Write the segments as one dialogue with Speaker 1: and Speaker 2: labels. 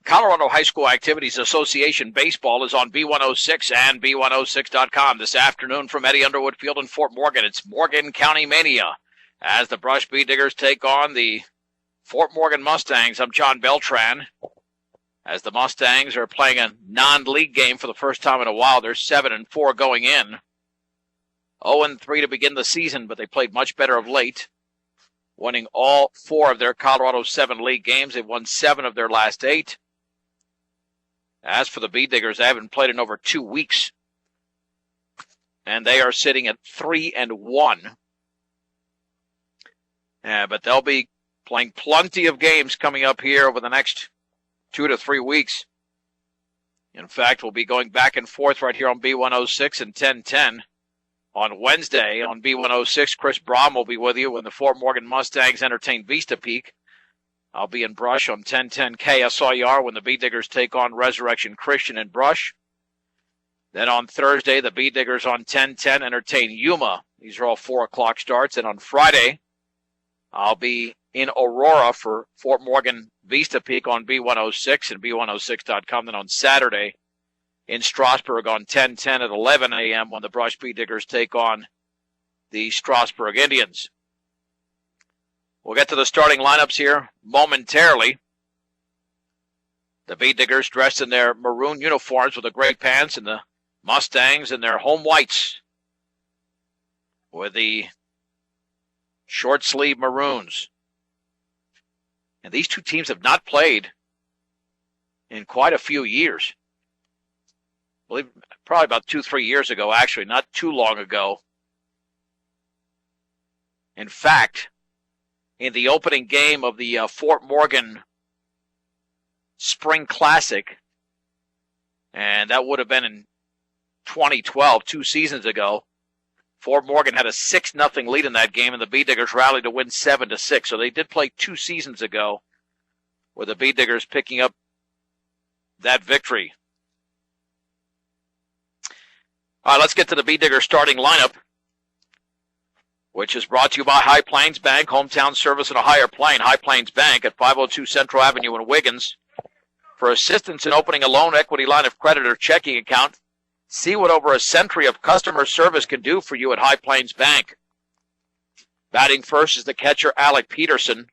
Speaker 1: Colorado High School Activities Association Baseball is on B106 and B106.com this afternoon from Eddie Underwood Field in Fort Morgan. It's Morgan County Mania as the Brush Bee Diggers take on the Fort Morgan Mustangs. I'm John Beltran. As the Mustangs are playing a non-league game for the first time in a while, they're 7-4 going in. 0-3 to begin the season, but they played much better of late, winning all 4 of their Colorado 7 league games. They've won 7 of their last 8. As for the Bee Diggers, they haven't played in over 2 weeks, and they are sitting at 3-1. But they'll be playing plenty of games coming up here over the next 2 to 3 weeks. In fact, we'll be going back and forth right here on B106 and 1010. On Wednesday on B106, Chris Brahm will be with you when the Fort Morgan Mustangs entertain Vista Peak. I'll be in Brush on 1010 KSIR when the Bee Diggers take on Resurrection Christian in Brush. Then on Thursday, the Bee Diggers on 1010 entertain Yuma. These are all 4 o'clock starts. And on Friday, I'll be in Aurora for Fort Morgan Vista Peak on B106 and B106.com. Then on Saturday, in Strasburg on 1010 at 11 a.m. when the Brush Bee Diggers take on the Strasburg Indians. We'll get to the starting lineups here momentarily. The Bee Diggers dressed in their maroon uniforms with the gray pants, and the Mustangs in their home whites with the short sleeve maroons. And these two teams have not played in quite a few years. I believe probably about 2-3 years ago, actually, not too long ago. In fact, in the opening game of the Fort Morgan Spring Classic, and that would have been in 2012, 2 seasons ago, Fort Morgan had a 6-0 lead in that game, and the Bee Diggers rallied to win 7-6. So they did play 2 seasons ago with the Bee Diggers picking up that victory. All right, let's get to the Bee Diggers starting lineup, which is brought to you by High Plains Bank, hometown service in a higher plane. High Plains Bank at 502 Central Avenue in Wiggins. For assistance in opening a loan, equity line of credit, or checking account, see what over a century of customer service can do for you at High Plains Bank. Batting first is the catcher, Alec Peterson.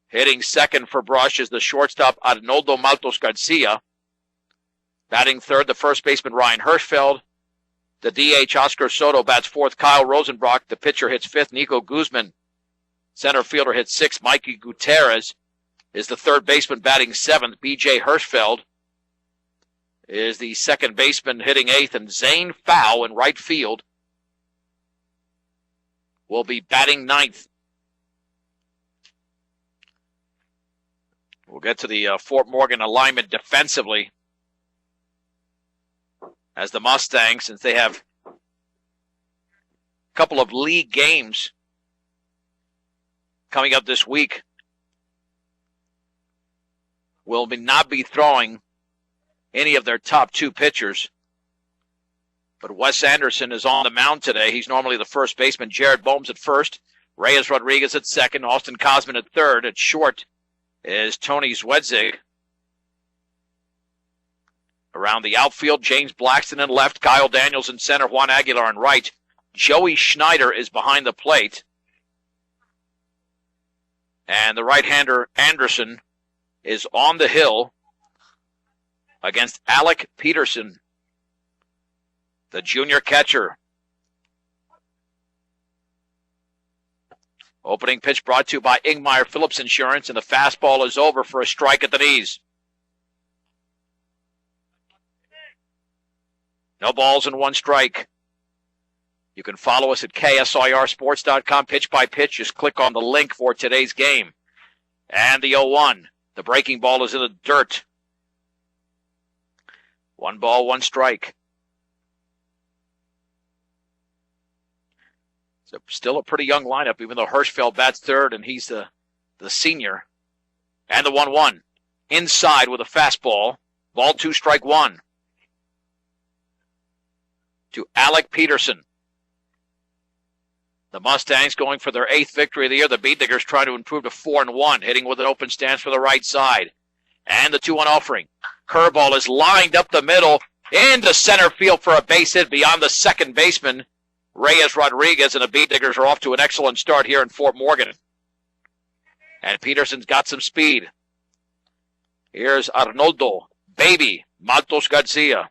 Speaker 1: Hitting second for Brush is the shortstop, Arnoldo Maltos Garcia. Batting third, the first baseman, Ryan Hirschfeld. The DH, Oscar Soto, bats fourth. Kyle Rosenbrock, the pitcher, hits fifth. Nico Guzman, center fielder, hits sixth. Mikey Gutierrez is the third baseman, batting seventh. B.J. Hirschfeld is the second baseman, hitting eighth. And Zane Fow in right field will be batting ninth. We'll get to the Fort Morgan alignment defensively, as the Mustangs, since they have a couple of league games coming up this week, will not be throwing any of their top 2 pitchers. But Wes Anderson is on the mound today. He's normally the first baseman. Jared Bohms at first. Reyes Rodriguez at second. Austin Cosman at third. At short is Tony Zwedzig. Around the outfield, James Blackston in left, Kyle Daniels in center, Juan Aguilar in right. Joey Schneider is behind the plate. And the right-hander, Anderson, is on the hill against Alec Peterson, the junior catcher. Opening pitch brought to you by Ingmeier Phillips Insurance, and the fastball is over for a strike at the knees. No balls and 1 strike. You can follow us at KSIRsports.com, pitch by pitch. Just click on the link for today's game. And the 0-1. The breaking ball is in the dirt. 1 ball, 1 strike. So still a pretty young lineup, even though Hirschfeld bats third and he's the senior. And the 1-1. Inside with a fastball. Ball 2, strike 1. To Alec Peterson. The Mustangs going for their 8th victory of the year. The Bee Diggers try to improve to 4-1, hitting with an open stance for the right side. And the 2-1 offering. Curveball is lined up the middle into center field for a base hit beyond the second baseman, Reyes Rodriguez, and the Bee Diggers are off to an excellent start here in Fort Morgan. And Peterson's got some speed. Here's Arnoldo, baby, Maltos Garcia.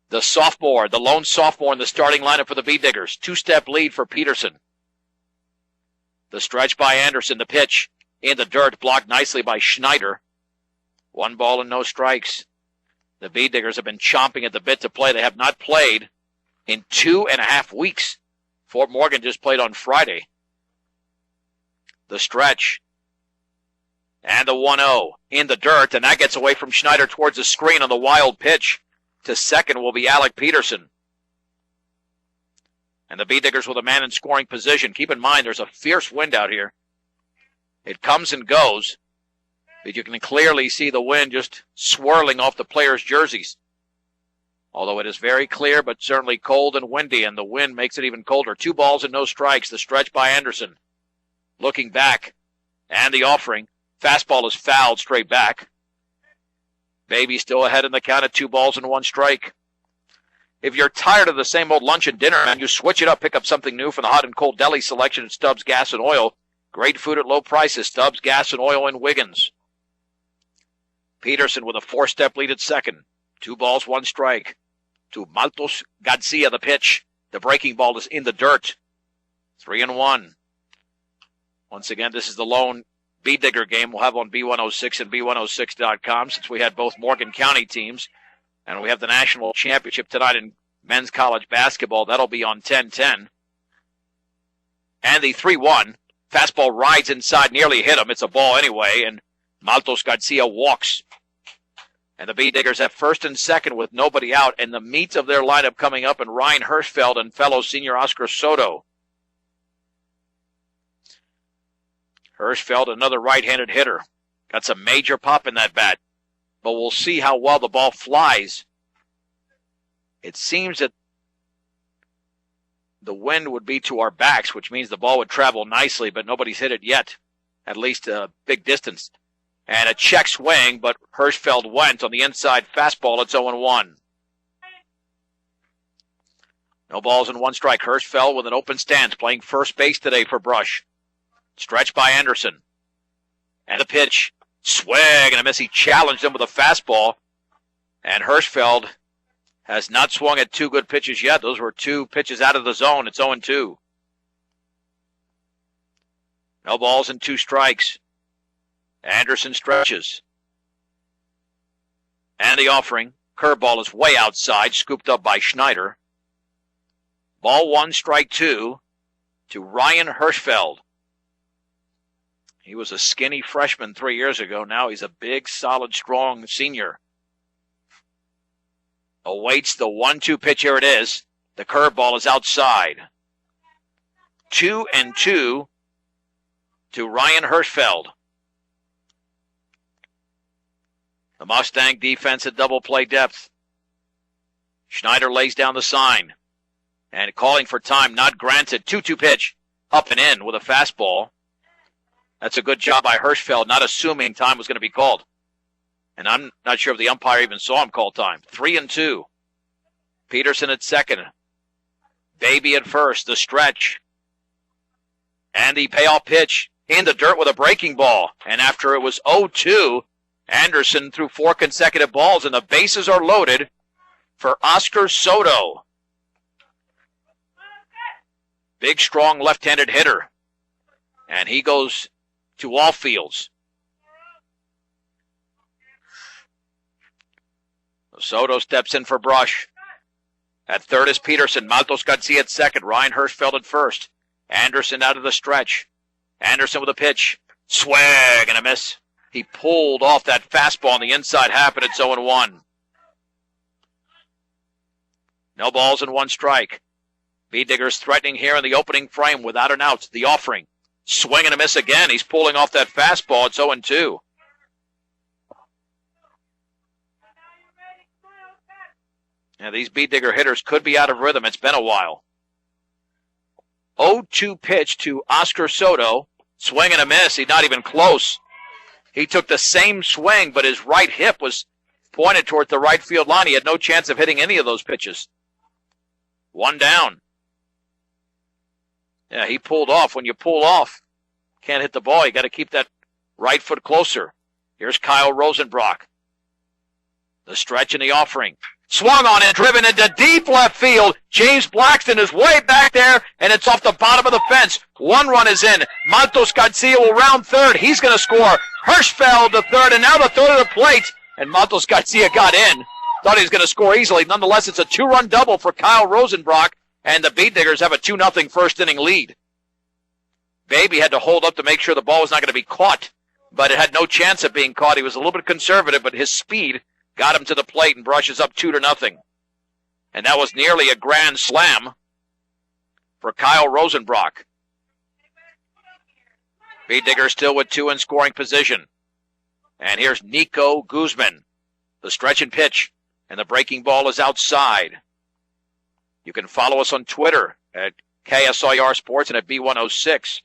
Speaker 1: The sophomore, the lone sophomore in the starting lineup for the Bee Diggers. 2-step lead for Peterson. The stretch by Anderson, the pitch in the dirt, blocked nicely by Schneider. 1 ball and no strikes. The Bee Diggers have been chomping at the bit to play. They have not played in 2.5 weeks. Fort Morgan just played on Friday. The stretch. And the 1-0 in the dirt, and that gets away from Schneider towards the screen on the wild pitch. To second will be Alec Peterson. And the Bee Diggers with a man in scoring position. Keep in mind, there's a fierce wind out here. It comes and goes, but you can clearly see the wind just swirling off the players' jerseys. Although it is very clear, but certainly cold and windy, and the wind makes it even colder. 2 balls and no strikes. The stretch by Anderson. Looking back, and the offering. Fastball is fouled straight back. Baby still ahead in the count at 2 balls and 1 strike. If you're tired of the same old lunch and dinner, and you switch it up, pick up something new from the hot and cold deli selection at Stubbs Gas and Oil. Great food at low prices. Stubbs Gas and Oil in Wiggins. Peterson with a 4-step lead at second. 2 balls, 1 strike. To Maltos Garcia, the pitch. The breaking ball is in the dirt. 3-1. Once again, this is the lone Bee Digger game we'll have on B106 and B106.com, since we had both Morgan County teams. And we have the national championship tonight in men's college basketball. That'll be on 10-10. And the 3-1. Fastball rides inside, nearly hit him. It's a ball anyway, and Maltos Garcia walks. And the Bee Diggers have first and second with nobody out, and the meat of their lineup coming up, and Ryan Hirschfeld and fellow senior Oscar Soto. Hirschfeld, another right-handed hitter. Got some major pop in that bat. But we'll see how well the ball flies. It seems that the wind would be to our backs, which means the ball would travel nicely, but nobody's hit it yet. At least a big distance. And a check swing, but Hirschfeld went on the inside fastball. It's 0-1. No balls and 1 strike. Hirschfeld with an open stance, playing first base today for Brush. Stretch by Anderson. And the pitch. Swing and a miss. He challenged him with a fastball. And Hirschfeld has not swung at 2 good pitches yet. Those were 2 pitches out of the zone. It's 0-2. No balls and 2 strikes. Anderson stretches. And the offering. Curveball is way outside, scooped up by Schneider. Ball 1, strike 2 to Ryan Hirschfeld. He was a skinny freshman 3 years ago. Now he's a big, solid, strong senior. Awaits the 1-2 pitch. Here it is. The curveball is outside. 2-2 to Ryan Hirschfeld. The Mustang defense at double play depth. Schneider lays down the sign. And calling for time, not granted. 2-2 pitch. Up and in with a fastball. That's a good job by Hirschfeld, not assuming time was going to be called. And I'm not sure if the umpire even saw him call time. 3-2. Peterson at second. Baby at first. The stretch. And the payoff pitch in the dirt with a breaking ball. And after it was 0-2, Anderson threw 4 consecutive balls, and the bases are loaded for Oscar Soto. Big, strong left-handed hitter. And he goes to all fields. Soto steps in for Brush. At third is Peterson. Maltos Garcia at second. Ryan Hirschfeld at first. Anderson out of the stretch. Anderson with a pitch. Swing and a miss. He pulled off that fastball on the inside half, and it's 0-1. No balls and 1 strike. Bee Diggers threatening here in the opening frame without an out. The offering. Swing and a miss again. He's pulling off that fastball. It's 0-2. Yeah, these Beet Digger hitters could be out of rhythm. It's been a while. 0-2 pitch to Oscar Soto. Swing and a miss. He's not even close. He took the same swing, but his right hip was pointed toward the right field line. He had no chance of hitting any of those pitches. One down. Yeah, he pulled off. When you pull off, can't hit the ball. You got to keep that right foot closer. Here's Kyle Rosenbrock. The stretch and the offering. Swung on it, driven into deep left field. James Blackston is way back there, and it's off the bottom of the fence. One run is in. Matos Garcia will round third. He's going to score. Hirschfeld to third, and now the third of the plate. And Matos Garcia got in. Thought he was going to score easily. Nonetheless, it's a two-run double for Kyle Rosenbrock, and the Beet Diggers have a 2-0 first-inning lead. Baby had to hold up to make sure the ball was not going to be caught, but it had no chance of being caught. He was a little bit conservative, but his speed got him to the plate and brushes up 2-0. And that was nearly a grand slam for Kyle Rosenbrock. Beet Digger still with two in scoring position. And here's Nico Guzman. The stretch and pitch. And the breaking ball is outside. You can follow us on Twitter at KSIR Sports and at B106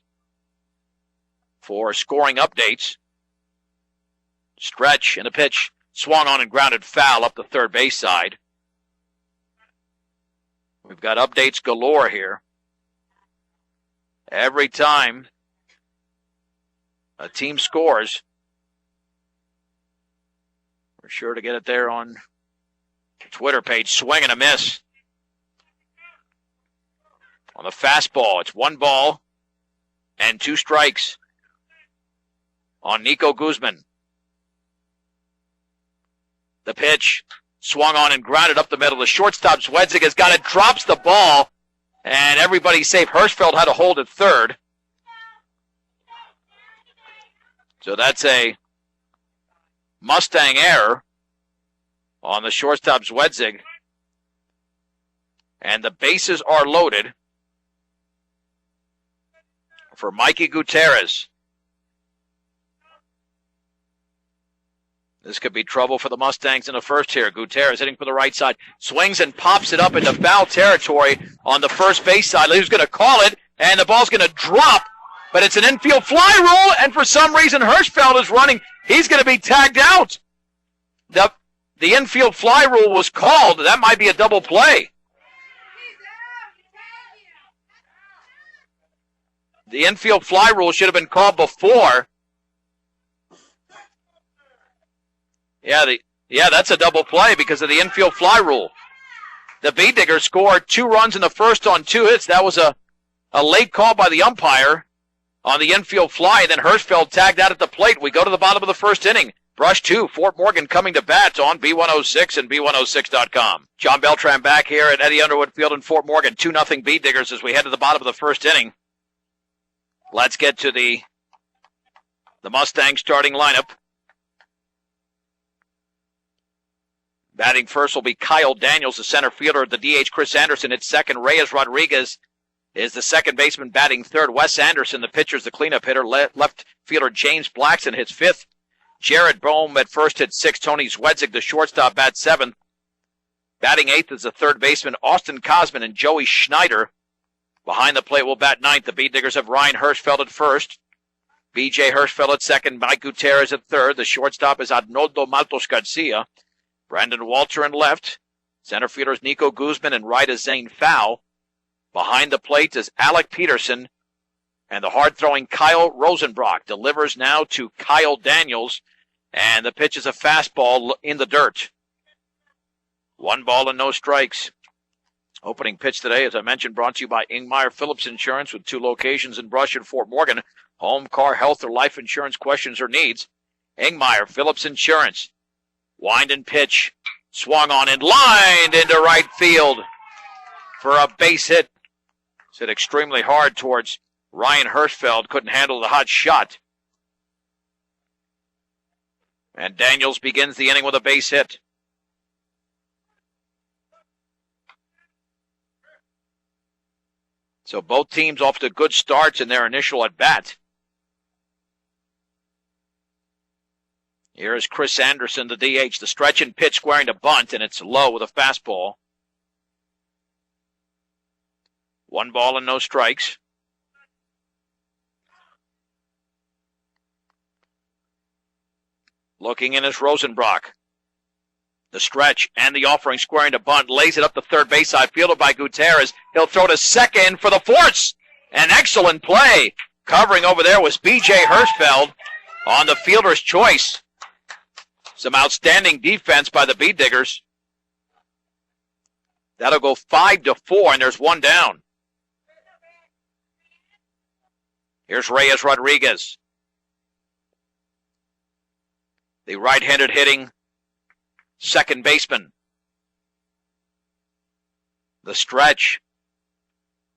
Speaker 1: for scoring updates. Stretch and a pitch. Swung on and grounded foul up the third base side. We've got updates galore here. Every time a team scores, we're sure to get it there on the Twitter page. Swing and a miss. On the fastball, it's 1 ball and 2 strikes on Nico Guzman. The pitch swung on and grounded up the middle. The shortstop, Zwedzig, has got it, drops the ball, and everybody's safe. Hirschfeld had to hold at third. So that's a Mustang error on the shortstop, Zwedzig. And the bases are loaded for Mikey Gutierrez. This could be trouble for the Mustangs in the first here. Gutierrez hitting for the right side. Swings and pops it up into foul territory on the first base side. He's going to call it, and the ball's going to drop. But it's an infield fly rule, and for some reason Hirschfeld is running. He's going to be tagged out. The infield fly rule was called. That might be a double play. The infield fly rule should have been called before. Yeah, that's a double play because of the infield fly rule. The Beet Diggers scored 2 runs in the first on 2 hits. That was a late call by the umpire on the infield fly, and then Hirschfeld tagged out at the plate. We go to the bottom of the first inning. Brush 2, Fort Morgan coming to bat on B106 and B106.com. John Beltran back here at Eddie Underwood Field in Fort Morgan. 2-0 Beet Diggers as we head to the bottom of the first inning. Let's get to the Mustang starting lineup. Batting first will be Kyle Daniels, the center fielder. The DH, Chris Anderson, at second. Reyes Rodriguez is the second baseman, batting third. Wes Anderson, the pitcher, is the cleanup hitter. Left fielder James Blackson hits fifth. Jared Bohm at first hits sixth. Tony Zwedzig, the shortstop, bats seventh. Batting eighth is the third baseman, Austin Cosman, and Joey Schneider. Behind the plate will bat ninth. The Beet Diggers have Ryan Hirschfeld at first. B.J. Hirschfeld at second. Mike Gutierrez at third. The shortstop is Arnoldo Matos Garcia. Brandon Walter in left. Center fielder is Nico Guzman, and right is Zane Fowl. Behind the plate is Alec Peterson. And the hard-throwing Kyle Rosenbrock delivers now to Kyle Daniels. And the pitch is a fastball in the dirt. 1 ball and no strikes. Opening pitch today, as I mentioned, brought to you by Ingmeyer Phillips Insurance with 2 locations in Brush and Fort Morgan. Home, car, health, or life insurance questions or needs. Ingmeyer Phillips Insurance. Wind and pitch. Swung on and lined into right field for a base hit. It's hit extremely hard towards Ryan Hirschfeld. Couldn't handle the hot shot. And Daniels begins the inning with a base hit. So both teams off to good starts in their initial at-bat. Here is Chris Anderson, the DH. The stretch and pitch squaring to bunt, and it's low with a fastball. 1 ball and no strikes. Looking in is Rosenbrock. The stretch and the offering squaring to bunt. Lays it up the third base side. Fielded by Gutierrez. He'll throw to second for the force. An excellent play. Covering over there was B.J. Hirschfeld on the fielder's choice. Some outstanding defense by the Bee Diggers. That'll go 5-4, and there's one down. Here's Reyes Rodriguez. The right-handed hitting second baseman. The stretch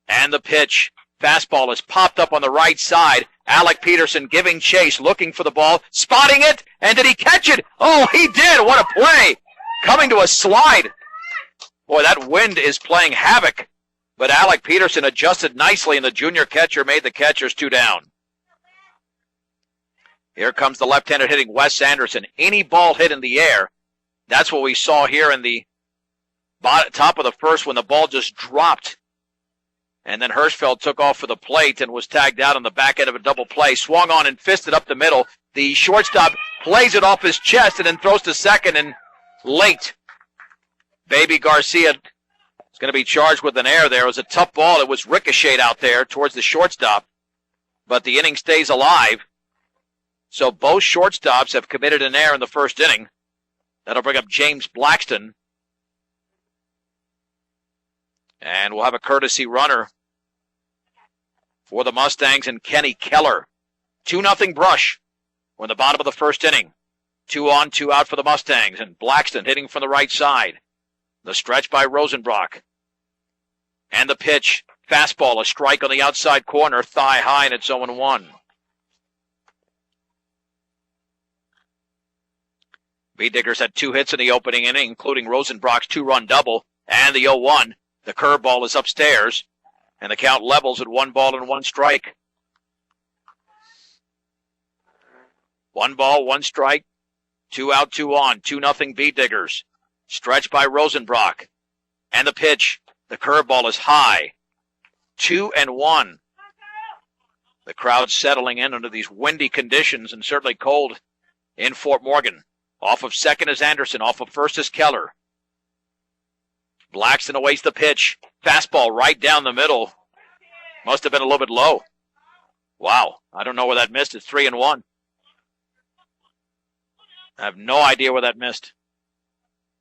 Speaker 1: and the pitch. Fastball is popped up on the right side. Alec Peterson giving chase, looking for the ball, spotting it, and did he catch it? Oh, he did! What a play! Coming to a slide. Boy, that wind is playing havoc. But Alec Peterson adjusted nicely, and the junior catcher made the catchers 2 down. Here comes the left-handed hitting Wes Anderson. Any ball hit in the air. That's what we saw here in the top of the first when the ball just dropped. And then Hirschfeld took off for the plate and was tagged out on the back end of a double play. Swung on and fisted up the middle. The shortstop plays it off his chest and then throws to second, and late. Baby Garcia is going to be charged with an error there. It was a tough ball. It was ricocheted out there towards the shortstop. But the inning stays alive. So both shortstops have committed an error in the first inning. That'll bring up James Blackston. And we'll have a courtesy runner for the Mustangs and Kenny Keller. 2-0 Brush. We're in the bottom of the first inning. 2 on, 2 out for the Mustangs. And Blackston hitting from the right side. The stretch by Rosenbrock. And the pitch. Fastball, a strike on the outside corner. Thigh high, and it's 0-1. Bee Diggers had 2 hits in the opening inning, including Rosenbrock's 2-run double and the 0-1. The curveball is upstairs, and the count levels at 1 ball and 1 strike. 1 ball, 1 strike, 2 out, 2 on, 2-0 Bee Diggers. Stretch by Rosenbrock. And the pitch. The curveball is high. 2-1. The crowd settling in under these windy conditions and certainly cold in Fort Morgan. Off of second is Anderson. Off of first is Keller. Blackston awaits the pitch. Fastball right down the middle. Must have been a little bit low. Wow. I don't know where that missed. It's 3-1. I have no idea where that missed.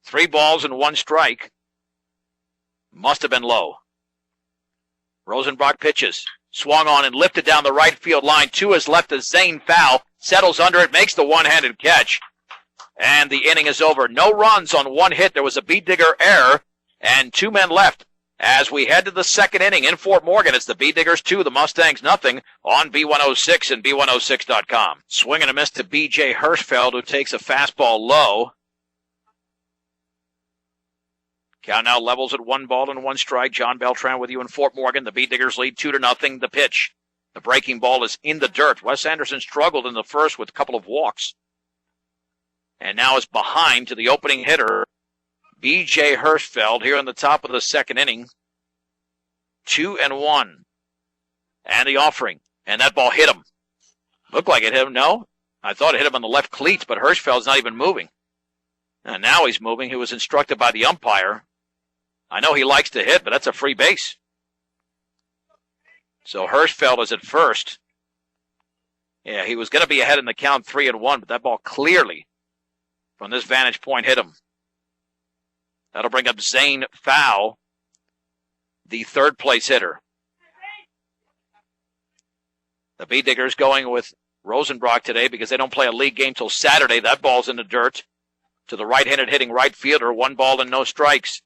Speaker 1: 3 balls and 1 strike. Must have been low. Rosenbrock pitches. Swung on and lifted down the right field line. 2 is left to Zane Fowl. Settles under it. Makes the one-handed catch. And the inning is over. No runs on 1 hit. There was a Bee Digger error. And 2 men left as we head to the second inning in Fort Morgan. It's the Bee Diggers 2, the Mustangs nothing on B106 and B106.com. Swing and a miss to B.J. Hirschfeld, who takes a fastball low. Count now levels at 1 ball and 1 strike. John Beltran with you in Fort Morgan. The Bee Diggers lead 2-0. The pitch. The breaking ball is in the dirt. Wes Anderson struggled in the first with a couple of walks. And now is behind to the opening hitter, B.J. Hirschfeld, here in the top of the second inning. 2-1. And the offering. And that ball hit him. Looked like it hit him. No, I thought it hit him on the left cleats, but Hirschfeld's not even moving. And now he's moving. He was instructed by the umpire. I know he likes to hit, but that's a free base. So Hirschfeld is at first. Yeah, he was going to be ahead in the count 3-1, but that ball clearly, from this vantage point, hit him. That'll bring up Zane Fowl, the third place hitter. The Bee Diggers going with Rosenbrock today because they don't play a league game till Saturday. That ball's in the dirt to the right-handed hitting right fielder. 1 ball and no strikes.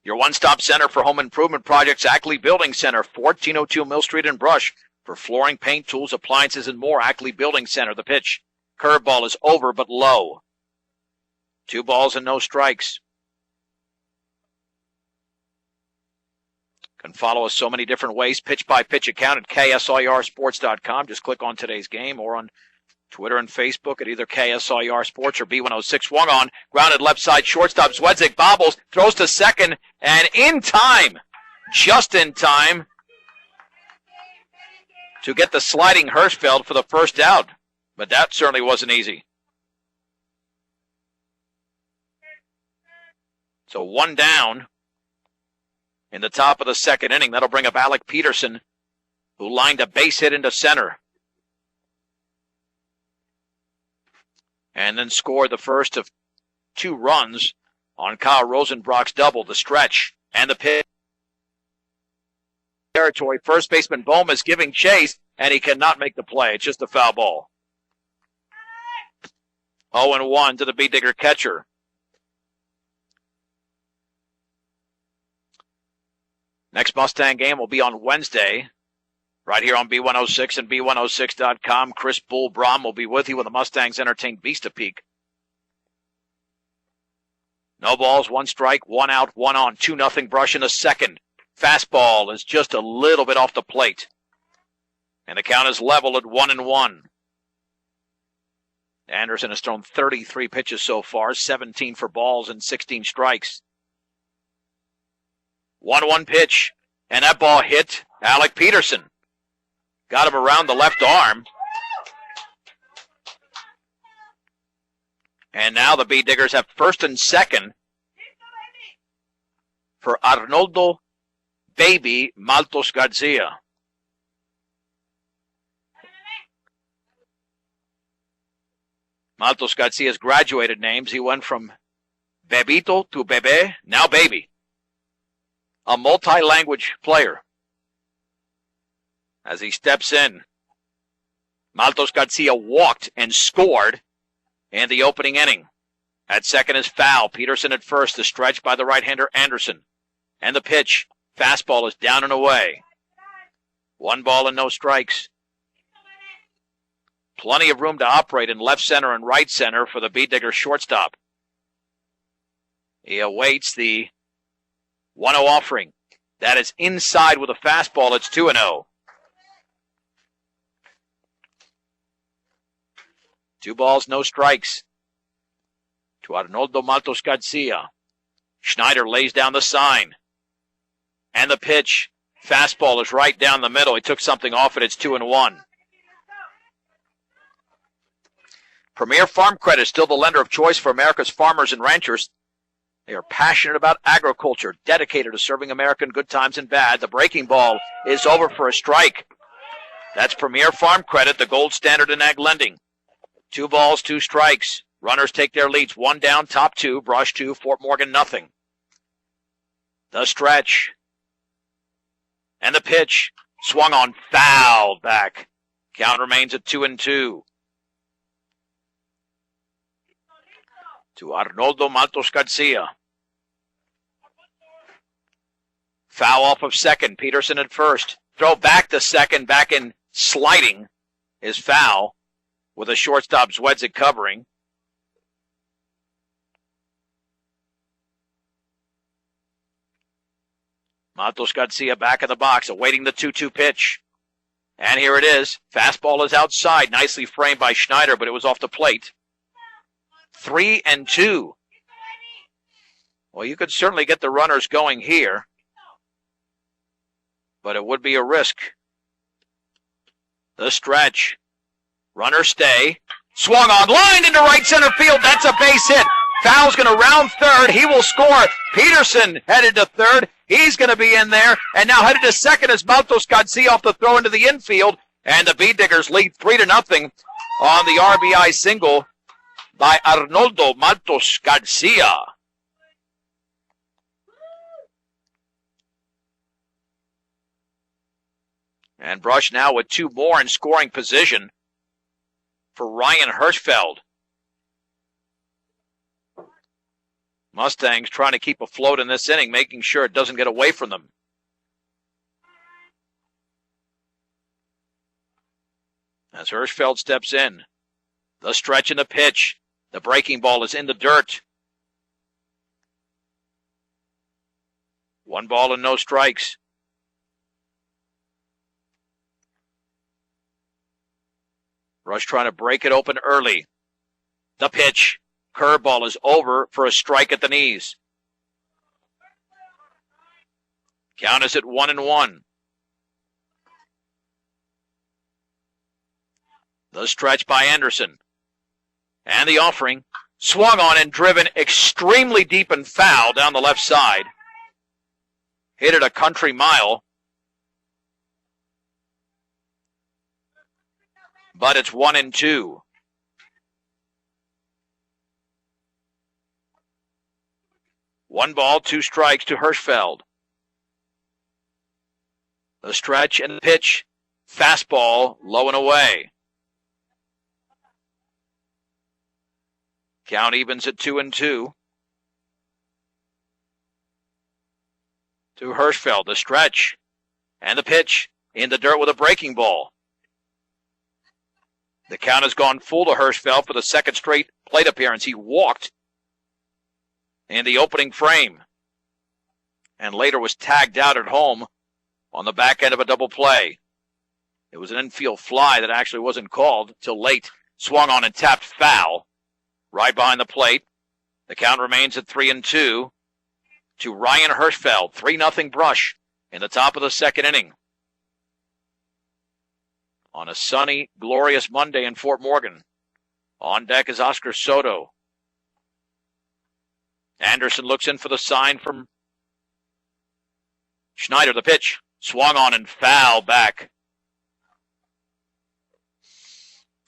Speaker 1: Your one-stop center for home improvement projects, Ackley Building Center, 1402 Mill Street in Brush. For flooring, paint, tools, appliances, and more, Ackley Building Center. The pitch. Curveball is over but low. 2 balls and no strikes. Can follow us so many different ways. Pitch-by-pitch account at KSIRsports.com. Just click on today's game or on Twitter and Facebook at either KSIR Sports or B106. Swung on, grounded left side shortstop. Zwedzik bobbles, throws to second, and in time, just in time, to get the sliding Hirschfeld for the first out. But that certainly wasn't easy. So one down in the top of the second inning. That'll bring up Alec Peterson, who lined a base hit into center. And then scored the first of 2 runs on Kyle Rosenbrock's double, the stretch, and the pitch. Territory, first baseman Bohm is giving chase, and he cannot make the play. It's just a foul ball. 0-1 to the B-Digger catcher. Next Mustang game will be on Wednesday, right here on B106 and B106.com. Chris Bull Brom will be with you when the Mustangs entertain Vista Peak. No balls, 1 strike, 1 out, 1 on, 2-0 Brush in the second. Fastball is just a little bit off the plate. And the count is level at 1-1. Anderson has thrown 33 pitches so far, 17 for balls and 16 strikes. 1-1 pitch, and that ball hit Alec Peterson. Got him around the left arm. And now the B-Diggers have first and second for Arnoldo Baby Maltos Garcia. Maltos Garcia's graduated names. He went from Bebito to Bebe, now Baby. A multi-language player. As he steps in, Maltos Garcia walked and scored in the opening inning. At second is foul. Peterson at first, the stretch by the right-hander Anderson. And the pitch, fastball is down and away. 1 ball and no strikes. Plenty of room to operate in left center and right center for the B-Digger shortstop. He awaits the 1-0 offering. That is inside with a fastball. It's 2-0. 2 balls, no strikes to Arnoldo Maltos Garcia. Schneider lays down the sign. And the pitch. Fastball is right down the middle. He took something off it. It's 2-1. Premier Farm Credit is still the lender of choice for America's farmers and ranchers. They are passionate about agriculture, dedicated to serving America in good times and bad. The breaking ball is over for a strike. That's Premier Farm Credit, the gold standard in ag lending. 2 balls, 2 strikes. Runners take their leads. 1 down, top 2, Brush 2, Fort Morgan nothing. The stretch. And the pitch. Swung on, foul back. Count remains at 2-2. To Arnoldo Maltos Garcia. Foul off of second. Peterson at first. Throw back to second. Back in sliding is foul with a shortstop Zwedzik covering. Maltos Garcia back in the box, awaiting the 2-2 pitch. And here it is. Fastball is outside. Nicely framed by Schneider, but it was off the plate. 3-2. Well, you could certainly get the runners going here, but it would be a risk. The stretch. Runner stay. Swung on, lined into right center field. That's a base hit. Foul's going to round third. He will score. Peterson headed to third. He's going to be in there. And now headed to second is Maltos Garcia off the throw into the infield. And the B-Diggers lead 3-0 on the RBI single by Arnoldo Maltos Garcia. And Brush now with 2 more in scoring position for Ryan Hirschfeld. Mustangs trying to keep afloat in this inning, making sure it doesn't get away from them. As Hirschfeld steps in, the stretch and the pitch. The breaking ball is in the dirt. 1 ball and no strikes. Brush trying to break it open early. The pitch. Curveball is over for a strike at the knees. Count is at 1-1. The stretch by Anderson. And the offering. Swung on and driven extremely deep and foul down the left side. Hit it a country mile. But it's 1-2. One ball, two strikes to Hirschfeld. The stretch and the pitch. Fastball, low and away. Count evens at 2-2. To Hirschfeld, the stretch. And the pitch. In the dirt with a breaking ball. The count has gone full to Hirschfeld for the second straight plate appearance. He walked in the opening frame. And later was tagged out at home on the back end of a double play. It was an infield fly that actually wasn't called till late. Swung on and tapped foul. Right behind the plate. The count remains at 3-2 to Ryan Hirschfeld. 3-0 Brush in the top of the second inning. On a sunny, glorious Monday in Fort Morgan. On deck is Oscar Soto. Anderson looks in for the sign from Schneider. The pitch. Swung on and foul back.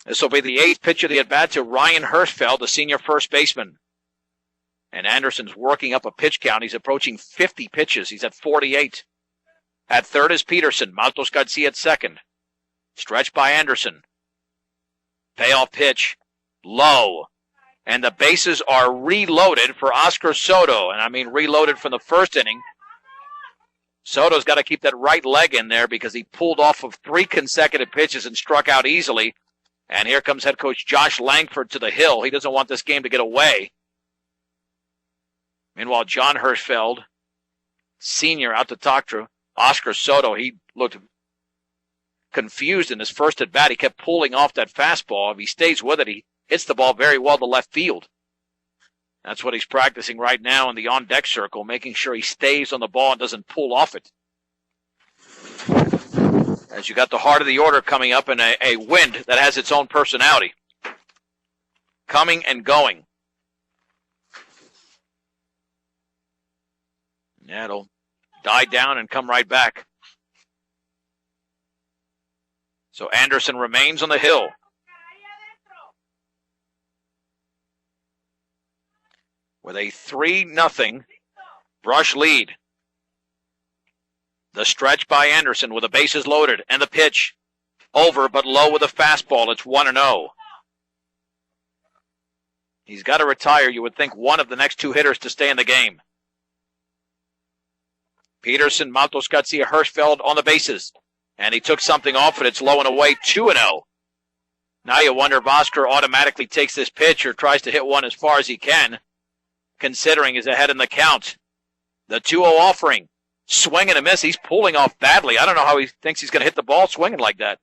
Speaker 1: This will be the 8th pitch of the at-bat to Ryan Hirschfeld, the senior first baseman. And Anderson's working up a pitch count. He's approaching 50 pitches. He's at 48. At third is Peterson. Maltos Garcia at second. Stretch by Anderson. Payoff pitch. Low. And the bases are reloaded for Oscar Soto. And I mean reloaded from the first inning. Soto's got to keep that right leg in there because he pulled off of 3 consecutive pitches and struck out easily. And here comes head coach Josh Langford to the hill. He doesn't want this game to get away. Meanwhile, John Hirschfeld, senior, out to talk to Oscar Soto. He looked confused in his first at bat. He kept pulling off that fastball. If he stays with it, he hits the ball very well to left field. That's what he's practicing right now in the on-deck circle, making sure he stays on the ball and doesn't pull off it. As you got the heart of the order coming up and a wind that has its own personality. Coming and going. Yeah, it'll die down and come right back. So Anderson remains on the hill. With a 3-0 Brush lead. The stretch by Anderson with the bases loaded and the pitch. Over but low with a fastball. It's 1-0. He's got to retire, you would think, one of the next 2 hitters to stay in the game. Peterson, Maltos Garcia, Hirschfeld on the bases. And he took something off it. It's low and away, 2-0. Now you wonder if Oscar automatically takes this pitch or tries to hit one as far as he can, considering he's ahead in the count. The 2-0 offering. Swing and a miss. He's pulling off badly. I don't know how he thinks he's going to hit the ball swinging like that.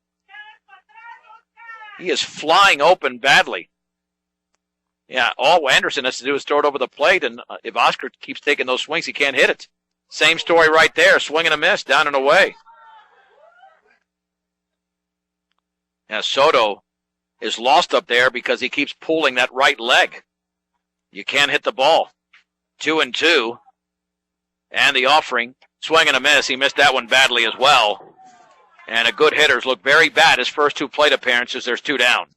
Speaker 1: He is flying open badly. Yeah, all Anderson has to do is throw it over the plate, and if Oscar keeps taking those swings, he can't hit it. Same story right there. Swing and a miss, down and away. Yeah, Soto is lost up there because he keeps pulling that right leg. You can't hit the ball. 2-2. And the offering. Swing and a miss. He missed that one badly as well. And a good hitter's looked very bad his first 2 plate appearances. There's 2 down.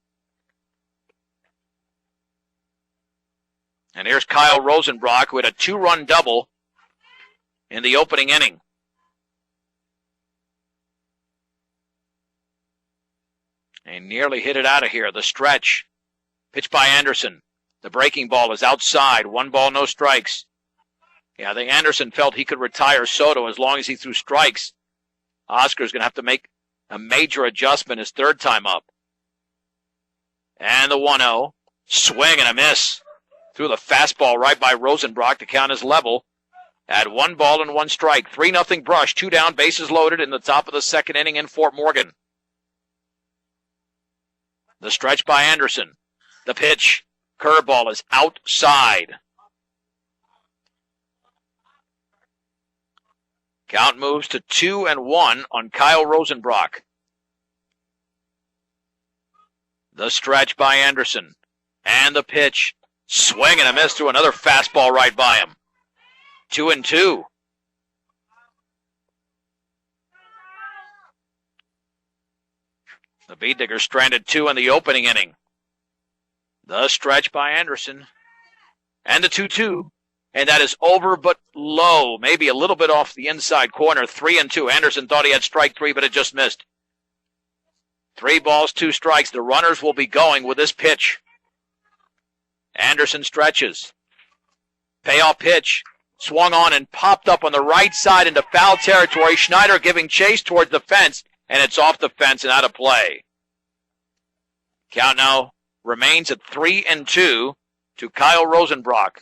Speaker 1: And here's Kyle Rosenbrock, who had a 2-run double in the opening inning. And nearly hit it out of here. The stretch. Pitch by Anderson. The breaking ball is outside. 1 ball, no strikes. Yeah, I think Anderson felt he could retire Soto as long as he threw strikes. Oscar's going to have to make a major adjustment his 3rd time up. And the 1-0. Swing and a miss. Threw the fastball right by Rosenbrock to count as level. At 1 ball and 1 strike. 3-0 Brush. 2 down, bases loaded in the top of the second inning in Fort Morgan. The stretch by Anderson. The pitch. Curveball is outside. Count moves to 2-1 on Kyle Rosenbrock. The stretch by Anderson. And the pitch. Swing and a miss to another fastball right by him. 2-2. The Bead Diggers stranded 2 in the opening inning. The stretch by Anderson. And the 2-2. And that is over but low. Maybe a little bit off the inside corner. 3-2. Anderson thought he had strike 3, but it just missed. 3 balls, 2 strikes. The runners will be going with this pitch. Anderson stretches. Payoff pitch. Swung on and popped up on the right side into foul territory. Schneider giving chase towards the fence, and it's off the fence and out of play. Count now remains at 3-2 to Kyle Rosenbrock.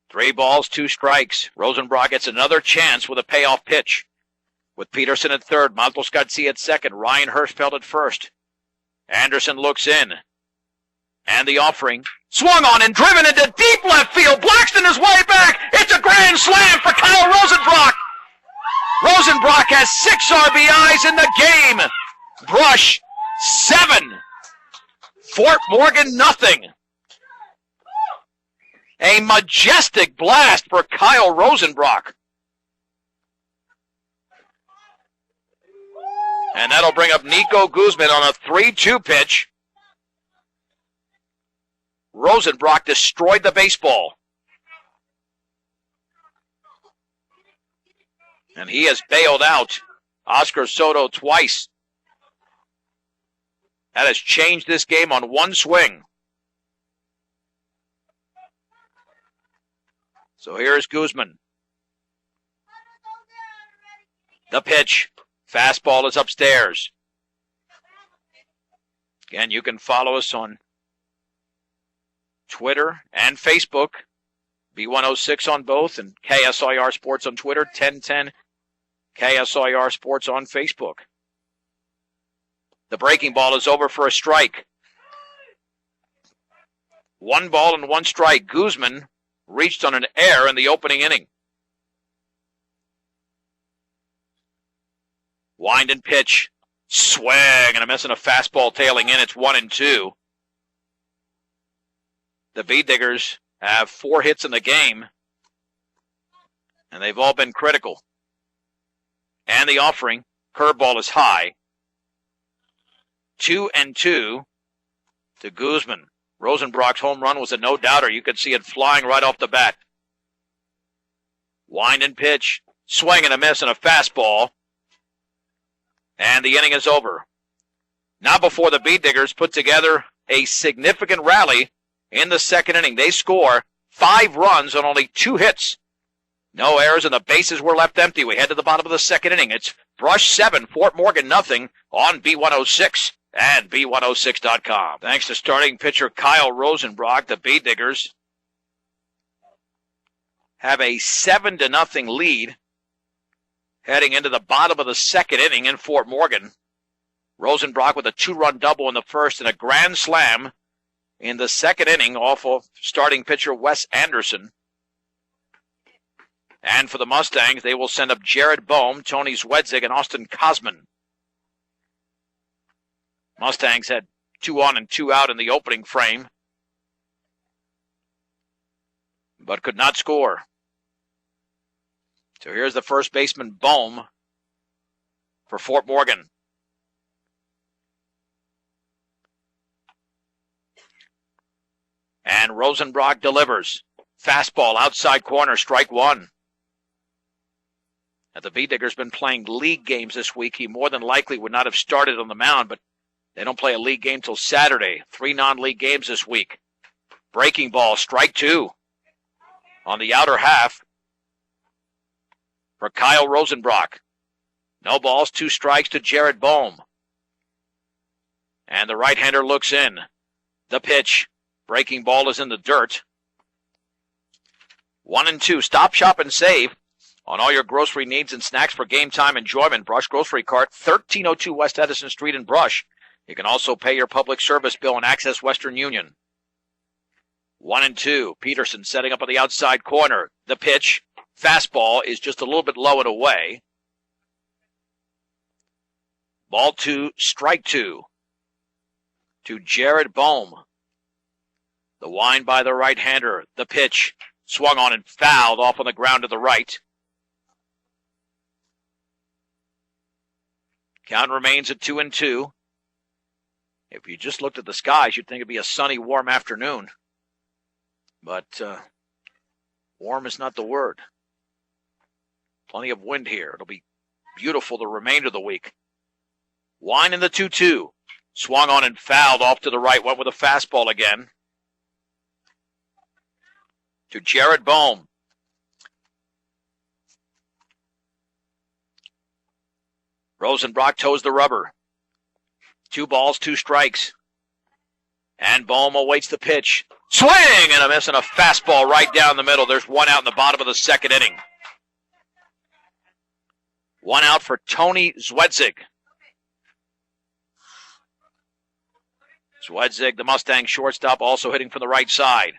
Speaker 1: Three balls, 2 strikes. Rosenbrock gets another chance with a payoff pitch. With Peterson at third, Matos Garcia at second, Ryan Hirschfeld at first. Anderson looks in. And the offering. Swung on and driven into deep left field. Blackston is way back. It's a grand slam for Kyle Rosenbrock. Rosenbrock has 6 RBIs in the game. Brush, 7. Fort Morgan, nothing. A majestic blast for Kyle Rosenbrock. And that'll bring up Nico Guzman on a 3-2 pitch. Rosenbrock destroyed the baseball. And he has bailed out Oscar Soto twice. That has changed this game on one swing. So here's Guzman. The pitch. Fastball is upstairs. Again, you can follow us on Twitter and Facebook. B106 on both, and KSIR Sports on Twitter, 1010 KSIR Sports on Facebook. The breaking ball is over for a strike. 1 ball and 1 strike. Guzman reached on an error in the opening inning. Wind and pitch. Swing and a miss and a fastball tailing in. It's 1-2. The Bead Diggers have 4 hits in the game, and they've all been critical. And the offering. Curveball is high. 2-2 to Guzman. Rosenbrock's home run was a no-doubter. You could see it flying right off the bat. Wind and pitch. Swing and a miss and a fastball. And the inning is over. Now before the Bead Diggers put together a significant rally in the second inning. They score 5 runs on only 2 hits. No errors and the bases were left empty. We head to the bottom of the second inning. It's Brush 7, Fort Morgan nothing on B106 and B106.com. Thanks to starting pitcher Kyle Rosenbrock, the Bead Diggers have a 7-0 lead heading into the bottom of the second inning in Fort Morgan. Rosenbrock with a 2-run double in the first and a grand slam in the second inning off of starting pitcher Wes Anderson. And for the Mustangs, they will send up Jared Bohm, Tony Zwedzig, and Austin Kosman. Mustangs had 2 on and 2 out in the opening frame, but could not score. So here's the first baseman, Bohm, for Fort Morgan. And Rosenbrock delivers. Fastball outside corner, strike 1. Now, the Bead Diggers been playing league games this week. He more than likely would not have started on the mound, but they don't play a league game till Saturday. 3 non-league games this week. Breaking ball, strike 2. On the outer half for Kyle Rosenbrock. No balls, 2 strikes to Jared Bohm. And the right-hander looks in. The pitch. Breaking ball is in the dirt. 1-2. Stop, shop, and save on all your grocery needs and snacks for game time enjoyment. Brush Grocery Cart, 1302 West Edison Street in Brush. You can also pay your public service bill and access Western Union. 1-2. Peterson setting up on the outside corner. The pitch. Fastball is just a little bit low and away. Ball 2, strike 2. To Jared Bohm. The wind by the right-hander. The pitch. Swung on and fouled off on the ground to the right. Count remains at 2-2. If you just looked at the skies, you'd think it'd be a sunny, warm afternoon. But warm is not the word. Plenty of wind here. It'll be beautiful the remainder of the week. Wine in the 2-2. Swung on and fouled off to the right. Went with a fastball again. To Jared Bohm. Rosenbrock toes the rubber. 2 balls, 2 strikes. And Bohm awaits the pitch. Swing and a miss and a fastball right down the middle. There's 1 out in the bottom of the second inning. 1 out for Tony Zwedzig. Zwedzig, the Mustang shortstop, also hitting from the right side.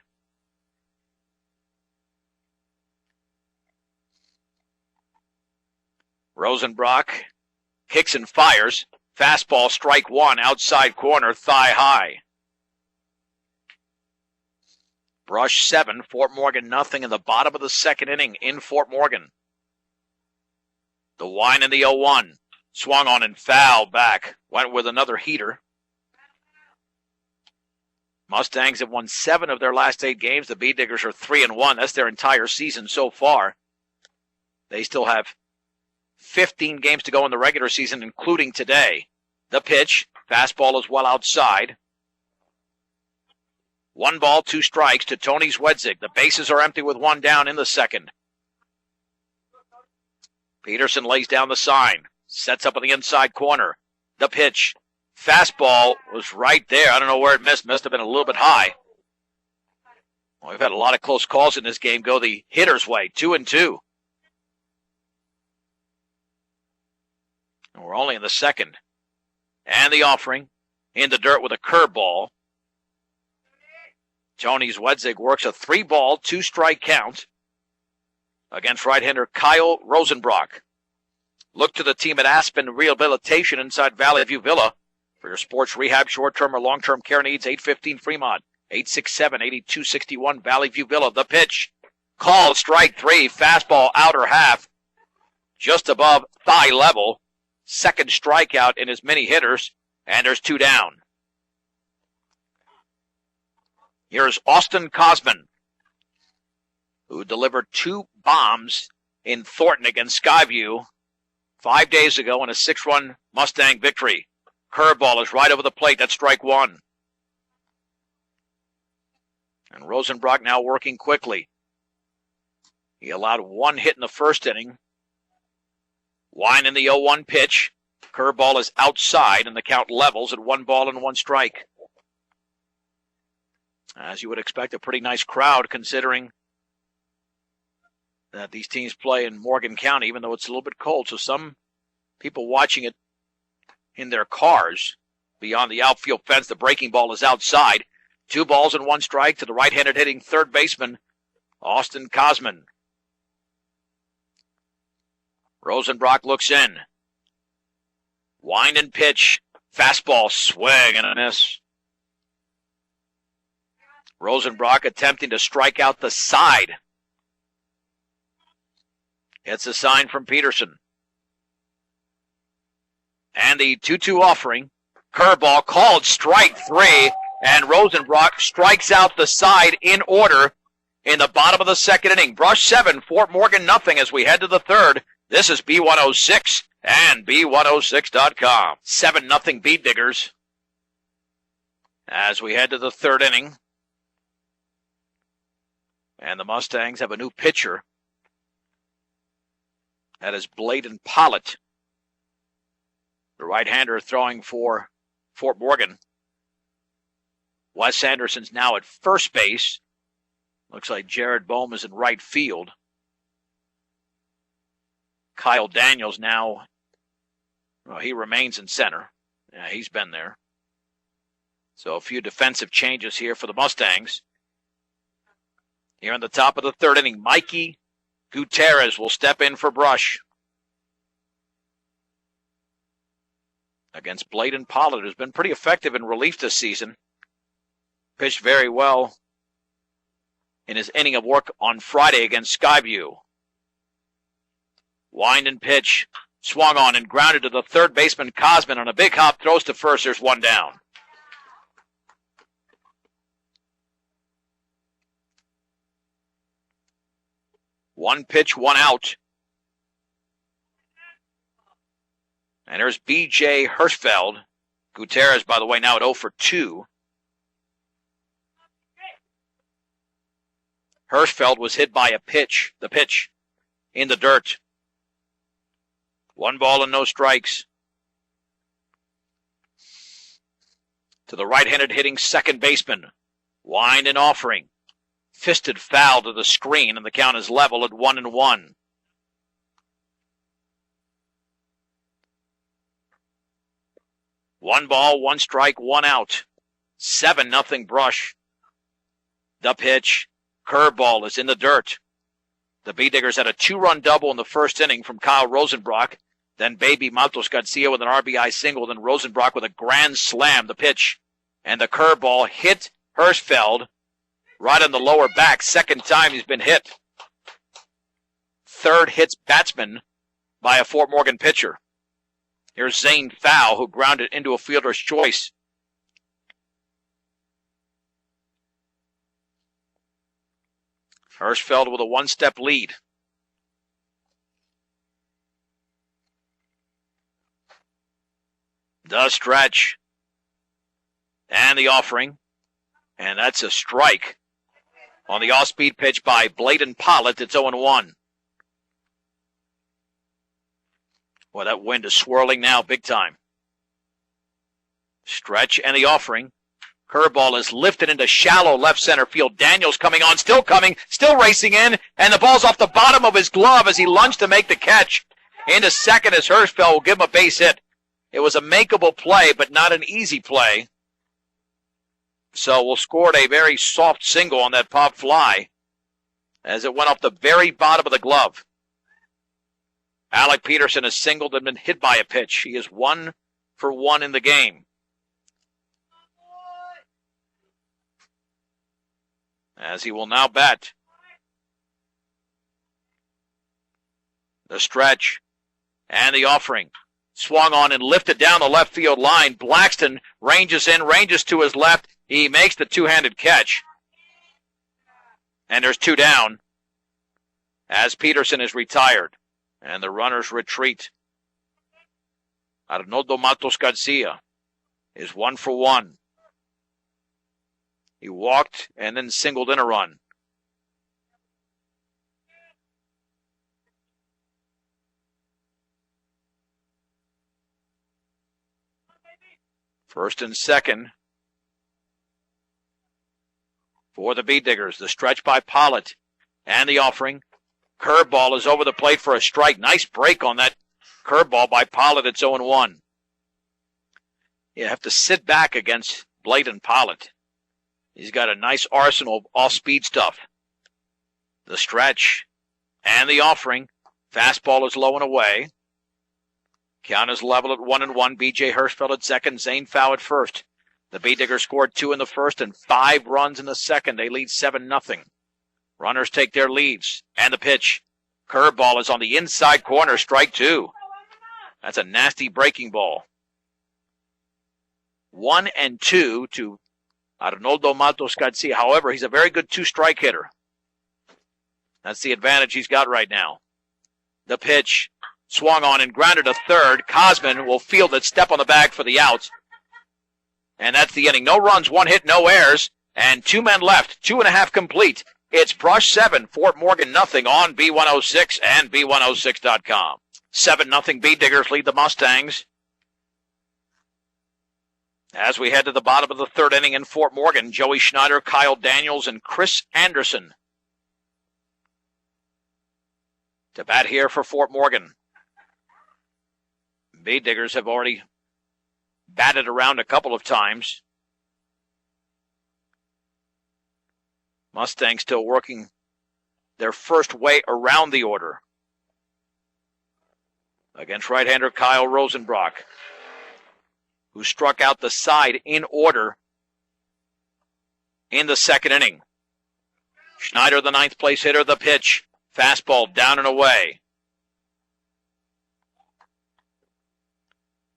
Speaker 1: Rosenbrock kicks and fires. Fastball, strike 1, outside corner, thigh high. Brush 7, Fort Morgan nothing in the bottom of the second inning in Fort Morgan. The wind in the 0-1. Swung on and fouled back. Went with another heater. Mustangs have won 7 of their last 8 games. The Bee Diggers are 3-1. That's their entire season so far. They still have 15 games to go in the regular season, including today. The pitch. Fastball is well outside. 1 ball, 2 strikes to Tony Zwedzig. The bases are empty with 1 down in the second. Peterson lays down the sign. Sets up on the inside corner. The pitch. Fastball was right there. I don't know where it missed. Must have been a little bit high. Well, we've had a lot of close calls in this game go the hitter's way. 2-2. And we're only in the second. And the offering. In the dirt with a curveball. Tony Zwedzig works a 3-ball, 2-strike count against right-hander Kyle Rosenbrock. Look to the team at Aspen Rehabilitation inside Valley View Villa for your sports rehab, short-term or long-term care needs. 815 Fremont, 867-8261 Valley View Villa. The pitch. Called strike 3. Fastball outer half. Just above thigh level. Second strikeout in his many hitters. And there's 2 down. Here's Austin Cosman, who delivered 2 bombs in Thornton against Skyview 5 days ago in a 6-run Mustang victory. Curveball is right over the plate. That's strike 1. And Rosenbrock now working quickly. He allowed 1 hit in the first inning. Wine in the 0-1 pitch. Curveball is outside, and the count levels at 1 ball and 1 strike. As you would expect, a pretty nice crowd considering that these teams play in Morgan County, even though it's a little bit cold. So some people watching it in their cars beyond the outfield fence. The breaking ball is outside. 2 balls and 1 strike to the right-handed hitting third baseman, Austin Cosman. Rosenbrock looks in. Wind and pitch. Fastball, swing and a miss. Rosenbrock attempting to strike out the side. It's a sign from Peterson. And the 2-2 offering. Curveball called strike 3. And Rosenbrock strikes out the side in order in the bottom of the second inning. Brush 7, Fort Morgan nothing as we head to the third. This is B106 and B106.com. 7-0 Bee Diggers as we head to the third inning. And the Mustangs have a new pitcher. That is Bladen Pollitt, the right-hander throwing for Fort Morgan. Wes Anderson's now at first base. Looks like Jared Bohm is in right field. Kyle Daniels now, well, he remains in center. Yeah, he's been there. So a few defensive changes here for the Mustangs. Here in the top of the third inning, Mikey Gutierrez will step in for Brush. Against Bladen Pollard, who's been pretty effective in relief this season. Pitched very well in his inning of work on Friday against Skyview. Wind and pitch. Swung on and grounded to the third baseman, Cosman, on a big hop, throws to first. There's one down. One pitch, one out. And there's B.J. Hirschfeld. Gutierrez, by the way, now at 0 for 2. Hirschfeld was hit by the pitch in the dirt. 1 ball and no strikes. To the right-handed hitting second baseman. Wind and offering. Fisted foul to the screen, and the count is level at 1-1. One ball, one strike, one out. 7-0 Brush. The pitch. Curveball is in the dirt. The B-Diggers had a 2-run double in the first inning from Kyle Rosenbrock. Then Baby Matos Garcia with an RBI single. Then Rosenbrock with a grand slam. The pitch and the curveball hit Hirschfeld right on the lower back. Second time he's been hit. Third hits batsman by a Fort Morgan pitcher. Here's Zane Fowl, who grounded into a fielder's choice. Hirschfeld with a 1-step lead. The stretch. And the offering. And that's a strike on the off-speed pitch by Bladen Pollard. It's 0-1. Boy, that wind is swirling now big time. Stretch and the offering. Curveball is lifted into shallow left center field. Daniels coming on, still coming, still racing in, and the ball's off the bottom of his glove as he lunged to make the catch. Into second as Hirschfeld will give him a base hit. It was a makeable play, but not an easy play. So we'll score a very soft single on that pop fly as it went off the very bottom of the glove. Alec Peterson has singled and been hit by a pitch. He is 1 for 1 in the game. As he will now bat. The stretch and the offering. Swung on and lifted down the left field line. Blackston ranges in, ranges to his left. He makes the two-handed catch. And there's 2 down as Peterson is retired. And the runners retreat. Arnoldo Matos Garcia is 1 for 1. He walked and then singled in a run. First and second for the B-Diggers. The stretch by Pollitt and the offering. Curveball is over the plate for a strike. Nice break on that curveball by Pollitt. It's 0-1. You have to sit back against Bladen Pollitt. He's got a nice arsenal of off-speed stuff. The stretch and the offering. Fastball is low and away. Count is level at 1-1. B.J. Hirschfeld at second. Zane Fowl at first. The B-Diggers scored 2 in the first and 5 runs in the second. They lead 7-0. Runners take their leads. And the pitch. Curveball is on the inside corner. Strike 2. That's a nasty breaking ball. 1-2 to Arnoldo Matos Garcia. However, he's a very good 2-strike hitter. That's the advantage he's got right now. The pitch. Swung on and grounded to third. Cosman will field it, step on the bag for the out. And that's the inning. No runs, 1 hit, no errors. And 2 men left. 2.5 complete. It's Brush 7, Fort Morgan nothing on B106 and B106.com. 7-0 B-Diggers lead the Mustangs. As we head to the bottom of the third inning in Fort Morgan, Joey Schneider, Kyle Daniels, and Chris Anderson To bat here for Fort Morgan. Bead Diggers have already batted around a couple of times. Mustangs still working their first way around the order against right-hander Kyle Rosenbrock, who struck out the side in order in the second inning. Schneider, the ninth place hitter, the pitch. Fastball down and away.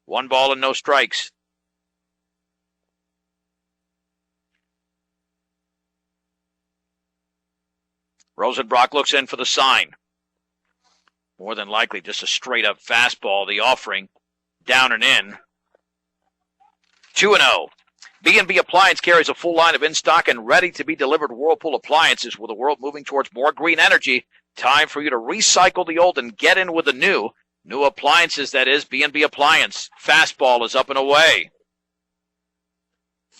Speaker 1: 1 ball and no strikes. Rosenbrock looks in for the sign. More than likely just a straight-up fastball, the offering, down and in. 2-0. B&B Appliance carries a full line of in-stock and ready-to-be-delivered Whirlpool appliances. With the world moving towards more green energy, time for you to recycle the old and get in with the new. New appliances, that is, B&B Appliance. Fastball is up and away.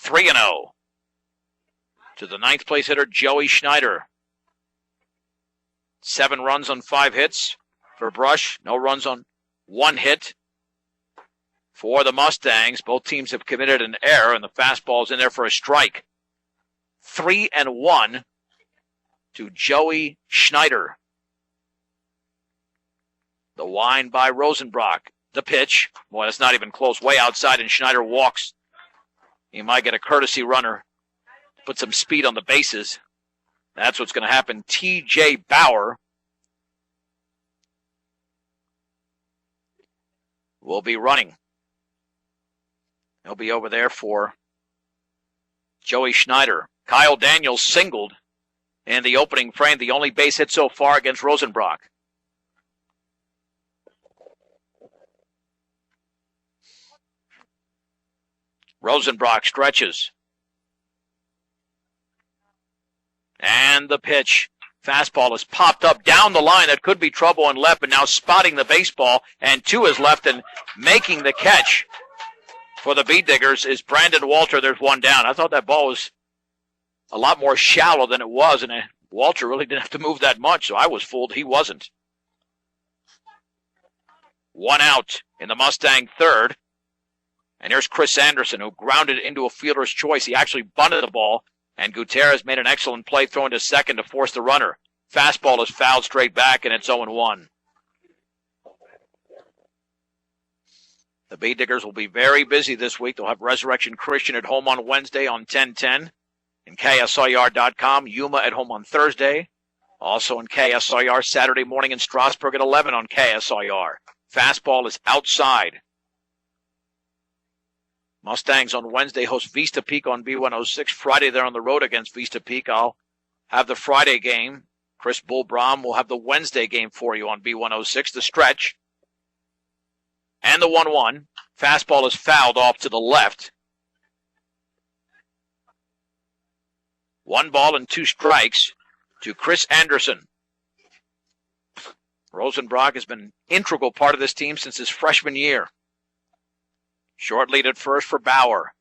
Speaker 1: 3-0. To the ninth place hitter, Joey Schneider. 7 runs on 5 hits for Brush. No runs on 1 hit for the Mustangs. Both teams have committed an error, and the fastball's in there for a strike. 3-1 to Joey Schneider. The wind by Rosenbrock. The pitch. Boy, that's not even close. Way outside, and Schneider walks. He might get a courtesy runner. Put some speed on the bases. That's what's going to happen. T.J. Bauer will be running. He'll be over there for Joey Schneider. Kyle Daniels singled in the opening frame, the only base hit so far against Rosenbrock. Rosenbrock stretches. And the pitch. Fastball is popped up down the line. That could be trouble on left, but now spotting the baseball and to his left and making the catch for the Bead Diggers is Brandon Walter. There's 1 down. I thought that ball was a lot more shallow than it was, and Walter really didn't have to move that much, so I was fooled he wasn't. 1 out in the Mustang third. And here's Chris Anderson, who grounded into a fielder's choice. He actually bunted the ball. And Gutierrez made an excellent play throwing to second to force the runner. Fastball is fouled straight back, and it's 0-1. The Bead Diggers will be very busy this week. They'll have Resurrection Christian at home on Wednesday on 10:10 in KSIR.com. Yuma at home on Thursday. Also in KSIR Saturday morning in Strasburg at 11 on KSIR. Fastball is outside. Mustangs on Wednesday host Vista Peak on B106. Friday they're on the road against Vista Peak. I'll have the Friday game. Chris Bullbrom will have the Wednesday game for you on B106. The stretch. And the 1-1. Fastball is fouled off to the left. 1 ball and 2 strikes to Chris Anderson. Rosenbrock has been an integral part of this team since his freshman year. Short lead at first for Bauer.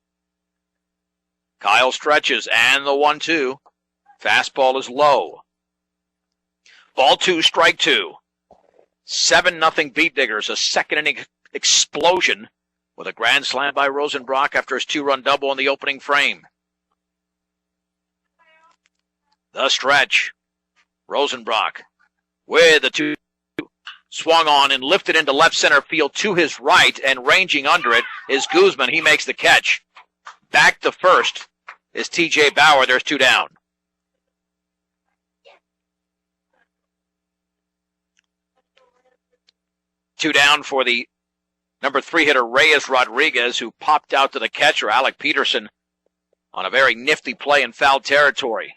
Speaker 1: Kyle stretches, and the 1-2. Fastball is low. Ball 2, strike 2. 7-0 Bead Diggers, a second inning explosion with a grand slam by Rosenbrock after his 2-run double in the opening frame. The stretch. Rosenbrock with the 2. Swung on and lifted into left center field to his right, and ranging under it is Guzman. He makes the catch. Back to first is T.J. Bauer. There's 2 down. Two down for the number 3 hitter, Reyes Rodriguez, who popped out to the catcher, Alec Peterson, on a very nifty play in foul territory.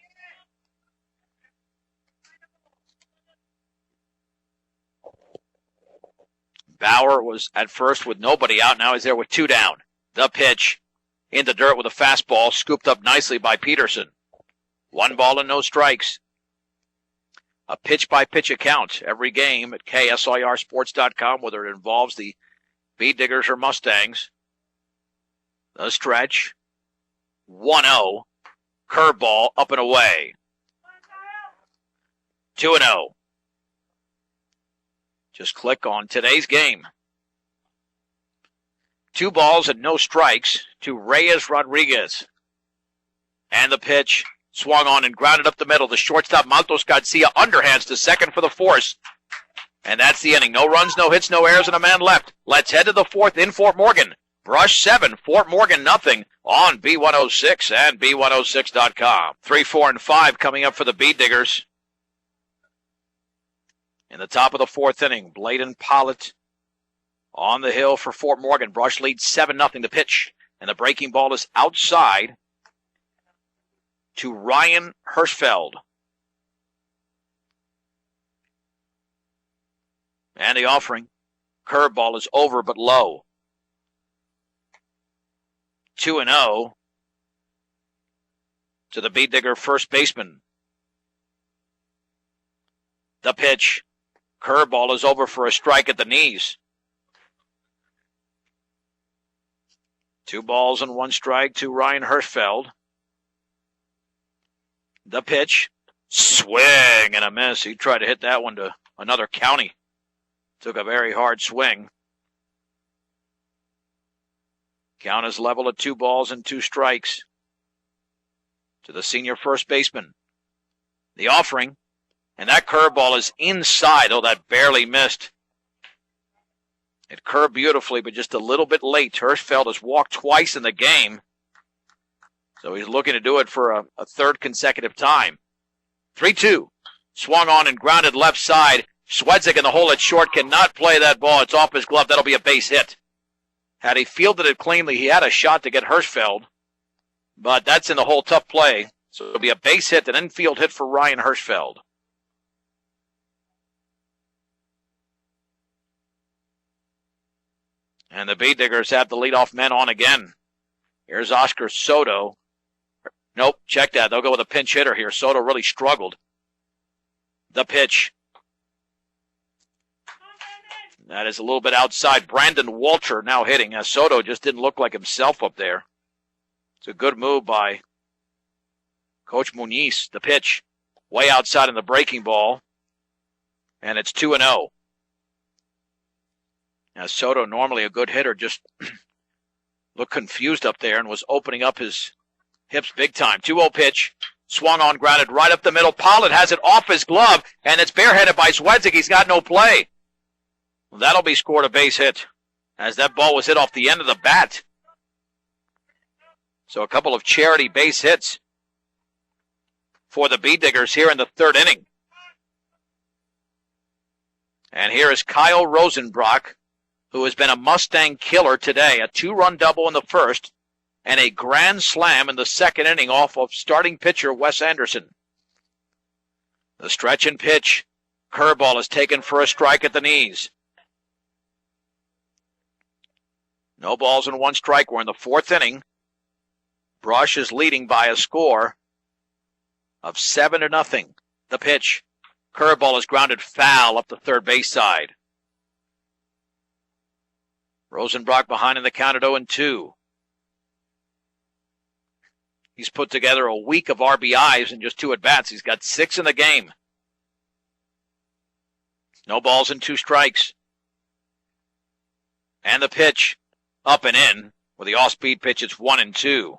Speaker 1: Bauer was at first with nobody out. Now he's there with 2 down. The pitch in the dirt with a fastball scooped up nicely by Peterson. 1 ball and no strikes. A pitch-by-pitch account every game at KSIRsports.com, whether it involves the Bead Diggers or Mustangs. The stretch. 1-0. Curveball up and away. 2-0. Just click on today's game. 2 balls and no strikes to Reyes Rodriguez. And the pitch swung on and grounded up the middle. The shortstop, Maltos Garcia, underhands to second for the force. And that's the inning. No runs, no hits, no errors, and a man left. Let's head to the 4th in Fort Morgan. Brush 7, Fort Morgan nothing on B106 and B106.com. 3, 4, and 5 coming up for the Bee Diggers. In the top of the 4th inning, Bladen Pollitt on the hill for Fort Morgan. Brush leads 7-0 to pitch. And the breaking ball is outside to Ryan Hirschfeld. And the offering. Curveball is over but low. 2-0 to the Bee Digger first baseman. The pitch. Curveball is over for a strike at the knees. 2 balls and 1 strike to Ryan Hirschfeld. The pitch. Swing and a miss. He tried to hit that one to another county. Took a very hard swing. Count is level at 2 balls and 2 strikes to the senior first baseman. The offering, and that curveball is inside. Oh, that barely missed. It curved beautifully, but just a little bit late. Hirschfeld has walked twice in the game, so he's looking to do it for a 3rd consecutive time. 3-2. Swung on and grounded left side. Swedzik in the hole at short cannot play that ball. It's off his glove. That'll be a base hit. Had he fielded it cleanly, he had a shot to get Hirschfeld, but that's in the hole, tough play. So it'll be a base hit, an infield hit for Ryan Hirschfeld. And the Bee Diggers have the leadoff men on again. Here's Oscar Soto. Nope, check that. They'll go with a pinch hitter here. Soto really struggled. The pitch. That is a little bit outside. Brandon Walter now hitting, as Soto just didn't look like himself up there. It's a good move by Coach Muniz. The pitch way outside in the breaking ball. And it's 2-0. Now Soto, normally a good hitter, just looked confused up there and was opening up his hips big time. 2-0 pitch. Swung on, grounded right up the middle. Pollitt has it off his glove, and it's barehanded by Swedzik. He's got no play. That'll be scored a base hit, as that ball was hit off the end of the bat. So a couple of charity base hits for the Bee Diggers here in the 3rd inning. And here is Kyle Rosenbrock, who has been a Mustang killer today. A 2-run double in the 1st and a grand slam in the 2nd inning off of starting pitcher Wes Anderson. The stretch and pitch. Curveball is taken for a strike at the knees. No balls and 1 strike. We're in the 4th inning. Brush is leading by a score of 7-0. The pitch. Curveball is grounded foul up the 3rd base side. Rosenbrock behind in the count at 0-2. He's put together a week of RBIs in just 2 at-bats. He's got 6 in the game. No balls and 2 strikes. And the pitch. Up and in. With the off-speed pitch, it's 1-2.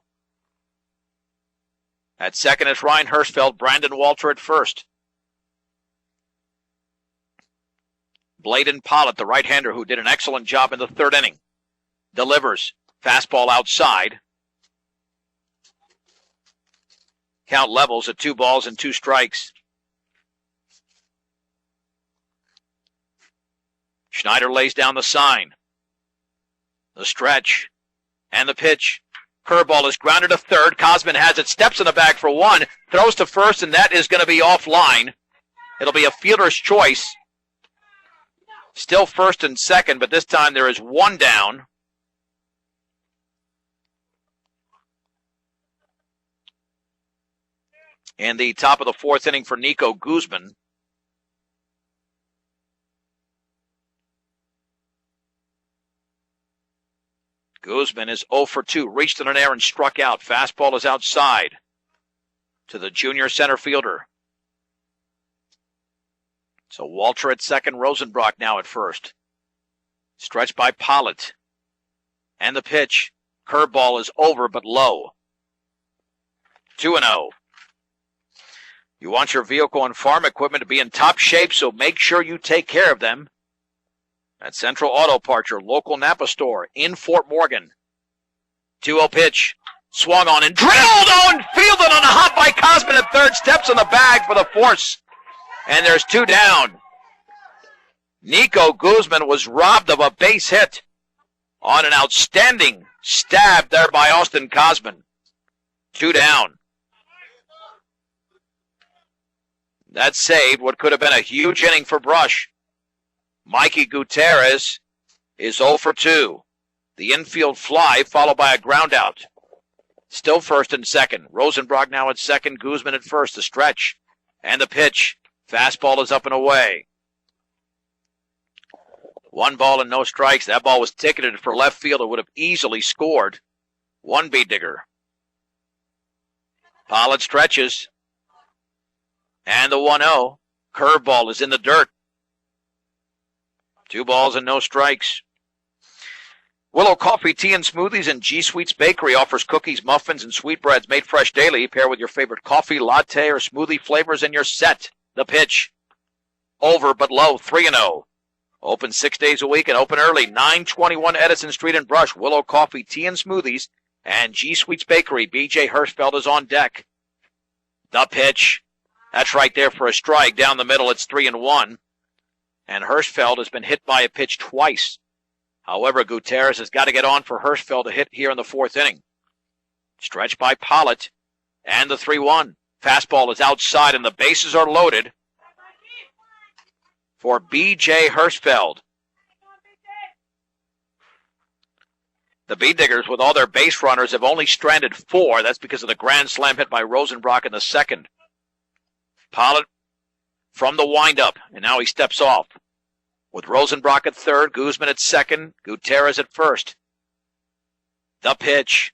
Speaker 1: At second, it's Ryan Hirschfeld. Brandon Walter at first. Bladen Pollitt, the right-hander who did an excellent job in the 3rd inning. Delivers. Fastball outside. Count levels at 2 balls and 2 strikes. Schneider lays down the sign. The stretch. And the pitch. Curveball is grounded to 3rd. Cosman has it. Steps in the bag for 1. Throws to 1st, and that is going to be offline. It'll be a fielder's choice. Still 1st and 2nd, but this time there is 1 down. In the top of the 4th inning for Nico Guzman. Guzman is 0 for 2. Reached in an air and struck out. Fastball is outside to the junior center fielder. So Walter at second, Rosenbrock now at first. Stretched by Pollitt. And the pitch. Curveball is over but low. 2-0. You want your vehicle and farm equipment to be in top shape, so make sure you take care of them at Central Auto Parts, your local Napa store in Fort Morgan. 2-0 pitch. Swung on and drilled on, fielded on a hop by Cosman at third, steps on the bag for the force. And there's 2 down. Nico Guzman was robbed of a base hit on an outstanding stab there by Austin Cosman. 2 down. That saved what could have been a huge inning for Brush. Mikey Gutierrez is 0 for 2. The infield fly followed by a ground out. Still first and second. Rosenbrock now at second. Guzman at first. The stretch. And the pitch. Fastball is up and away. 1 ball and no strikes. That ball was ticketed for left field. It would have easily scored. 1 B-digger. Pollitt stretches. And the 1-0. Curveball is in the dirt. 2 balls and no strikes. Willow Coffee, Tea, and Smoothies and G Sweets Bakery offers cookies, muffins, and sweetbreads made fresh daily. Pair with your favorite coffee, latte, or smoothie flavors and you're set. The pitch. Over but low. 3-0. Open 6 days a week and open early. 921 Edison Street in Brush. Willow Coffee, Tea, and Smoothies and G Sweets Bakery. B.J. Hirschfeld is on deck. The pitch. That's right there for a strike. Down the middle, it's 3-1. And Hirschfeld has been hit by a pitch twice. However, Gutierrez has got to get on for Hirschfeld to hit here in the 4th inning. Stretched by Pollitt. And the 3-1. Fastball is outside and the bases are loaded for B.J. Hirschfeld. The B-Diggers, with all their base runners, have only stranded 4. That's because of the grand slam hit by Rosenbrock in the 2nd. Pollitt from the windup, and now he steps off. With Rosenbrock at 3rd, Guzman at 2nd, Gutierrez at 1st. The pitch.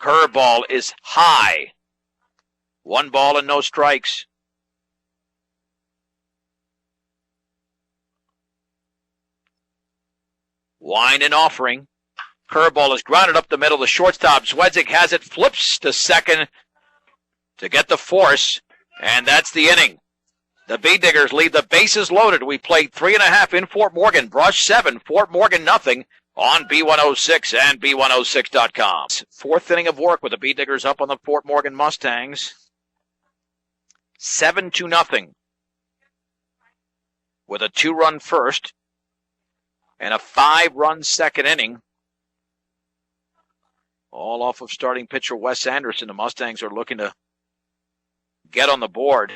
Speaker 1: Curveball is high. 1 ball and no strikes. Wine and offering. Curveball is grounded up the middle. The shortstop, Zwedzik, has it, flips to second to get the force, and that's the inning. The B-Diggers leave the bases loaded. We played 3.5 in Fort Morgan. Brush 7, Fort Morgan nothing on B106 and B106.com. 4th inning of work with the B-Diggers up on the Fort Morgan Mustangs. 7-0 with a 2-run first and a 5-run second inning. All off of starting pitcher Wes Anderson. The Mustangs are looking to get on the board.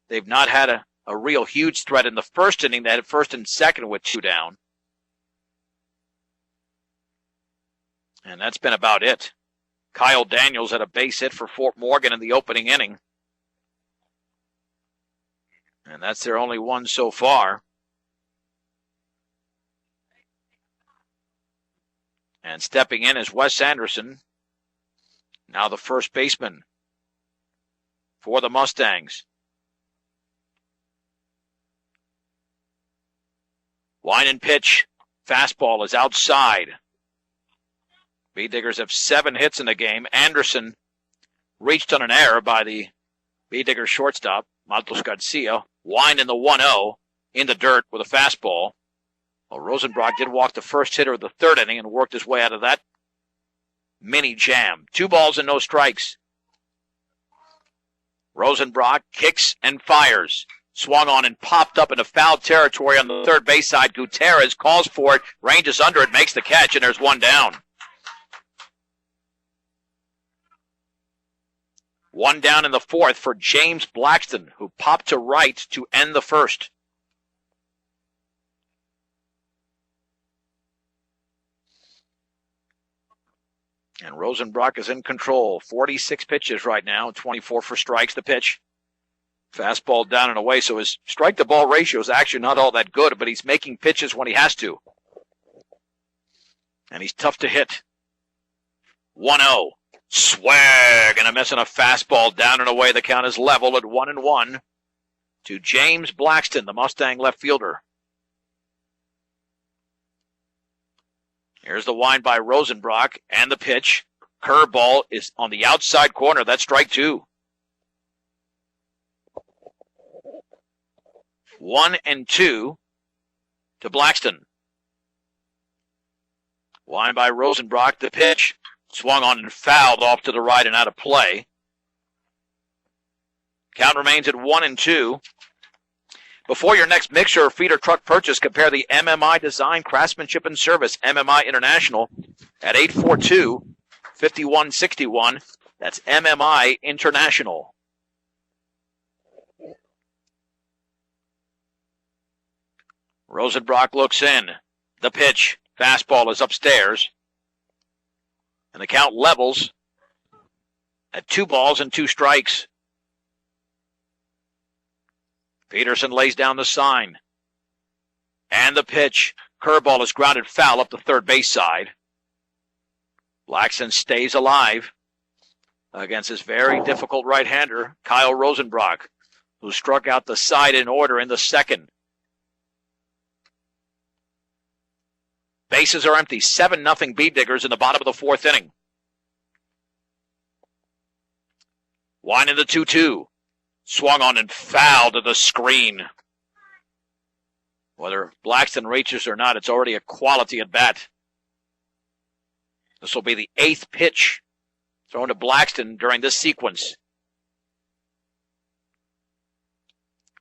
Speaker 1: They've not had a real huge threat in the 1st inning. They had 1st and 2nd with 2 down. And that's been about it. Kyle Daniels had a base hit for Fort Morgan in the opening inning. And that's their only one so far. And stepping in is Wes Anderson, now the first baseman for the Mustangs. Line and pitch. Fastball is outside. B-Diggers have 7 hits in the game. Anderson reached on an error by the B-Digger shortstop, Matos Garcia. Wine in the 1-0 in the dirt with a fastball. Well, Rosenbrock did walk the first hitter of the 3rd inning and worked his way out of that mini jam. 2 balls and no strikes. Rosenbrock kicks and fires. Swung on and popped up into foul territory on the 3rd base side. Gutierrez calls for it, ranges under it, makes the catch, and there's 1 down. 1 down in the 4th for James Blackston, who popped to right to end the 1st. And Rosenbrock is in control. 46 pitches right now, 24 for strikes. The pitch. Fastball down and away, so his strike-to-ball ratio is actually not all that good, but he's making pitches when he has to. And he's tough to hit. 1-0. Swag and a miss on a fastball down and away. The count is level at 1-1. to James Blackston, the Mustang left fielder. Here's the wind by Rosenbrock and the pitch. Curveball is on the outside corner. That's strike two. 1-2 to Blackston. Wind by Rosenbrock. The pitch swung on and fouled off to the right and out of play. Count remains at 1-2. Before your next mixer or feeder truck purchase, compare the MMI Design, Craftsmanship, and Service, MMI International, at 842-5161. That's MMI International. Rosenbrock looks in. The pitch. Fastball is upstairs. And the count levels at 2-2 Peterson lays down the sign. And the pitch. Curveball is grounded foul up the third base side. Blackston stays alive against his very difficult right-hander, Kyle Rosenbrock, who struck out the side in order in the second. Bases are empty. 7-0 Bee Diggers in the bottom of the fourth inning. Wind in the 2-2. Swung on and fouled to the screen. Whether Blackston reaches or not, it's already a quality at bat. This will be the 8th pitch thrown to Blackston during this sequence.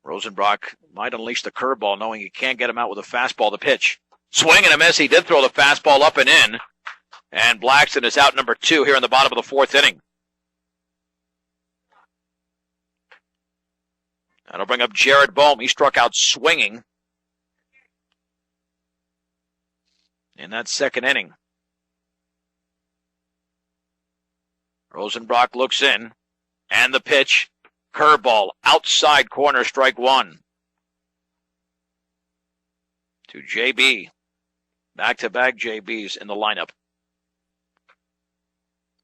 Speaker 1: Rosenbrock might unleash the curveball, knowing he can't get him out with a fastball. The pitch. Swing and a miss. He did throw the fastball up and in. And Blackston is out number 2 here in the bottom of the fourth inning. That'll bring up Jared Bohm. He struck out swinging in that second inning. Rosenbrock looks in. And the pitch. Curveball. Outside corner, strike one. To JB. Back-to-back JBs in the lineup.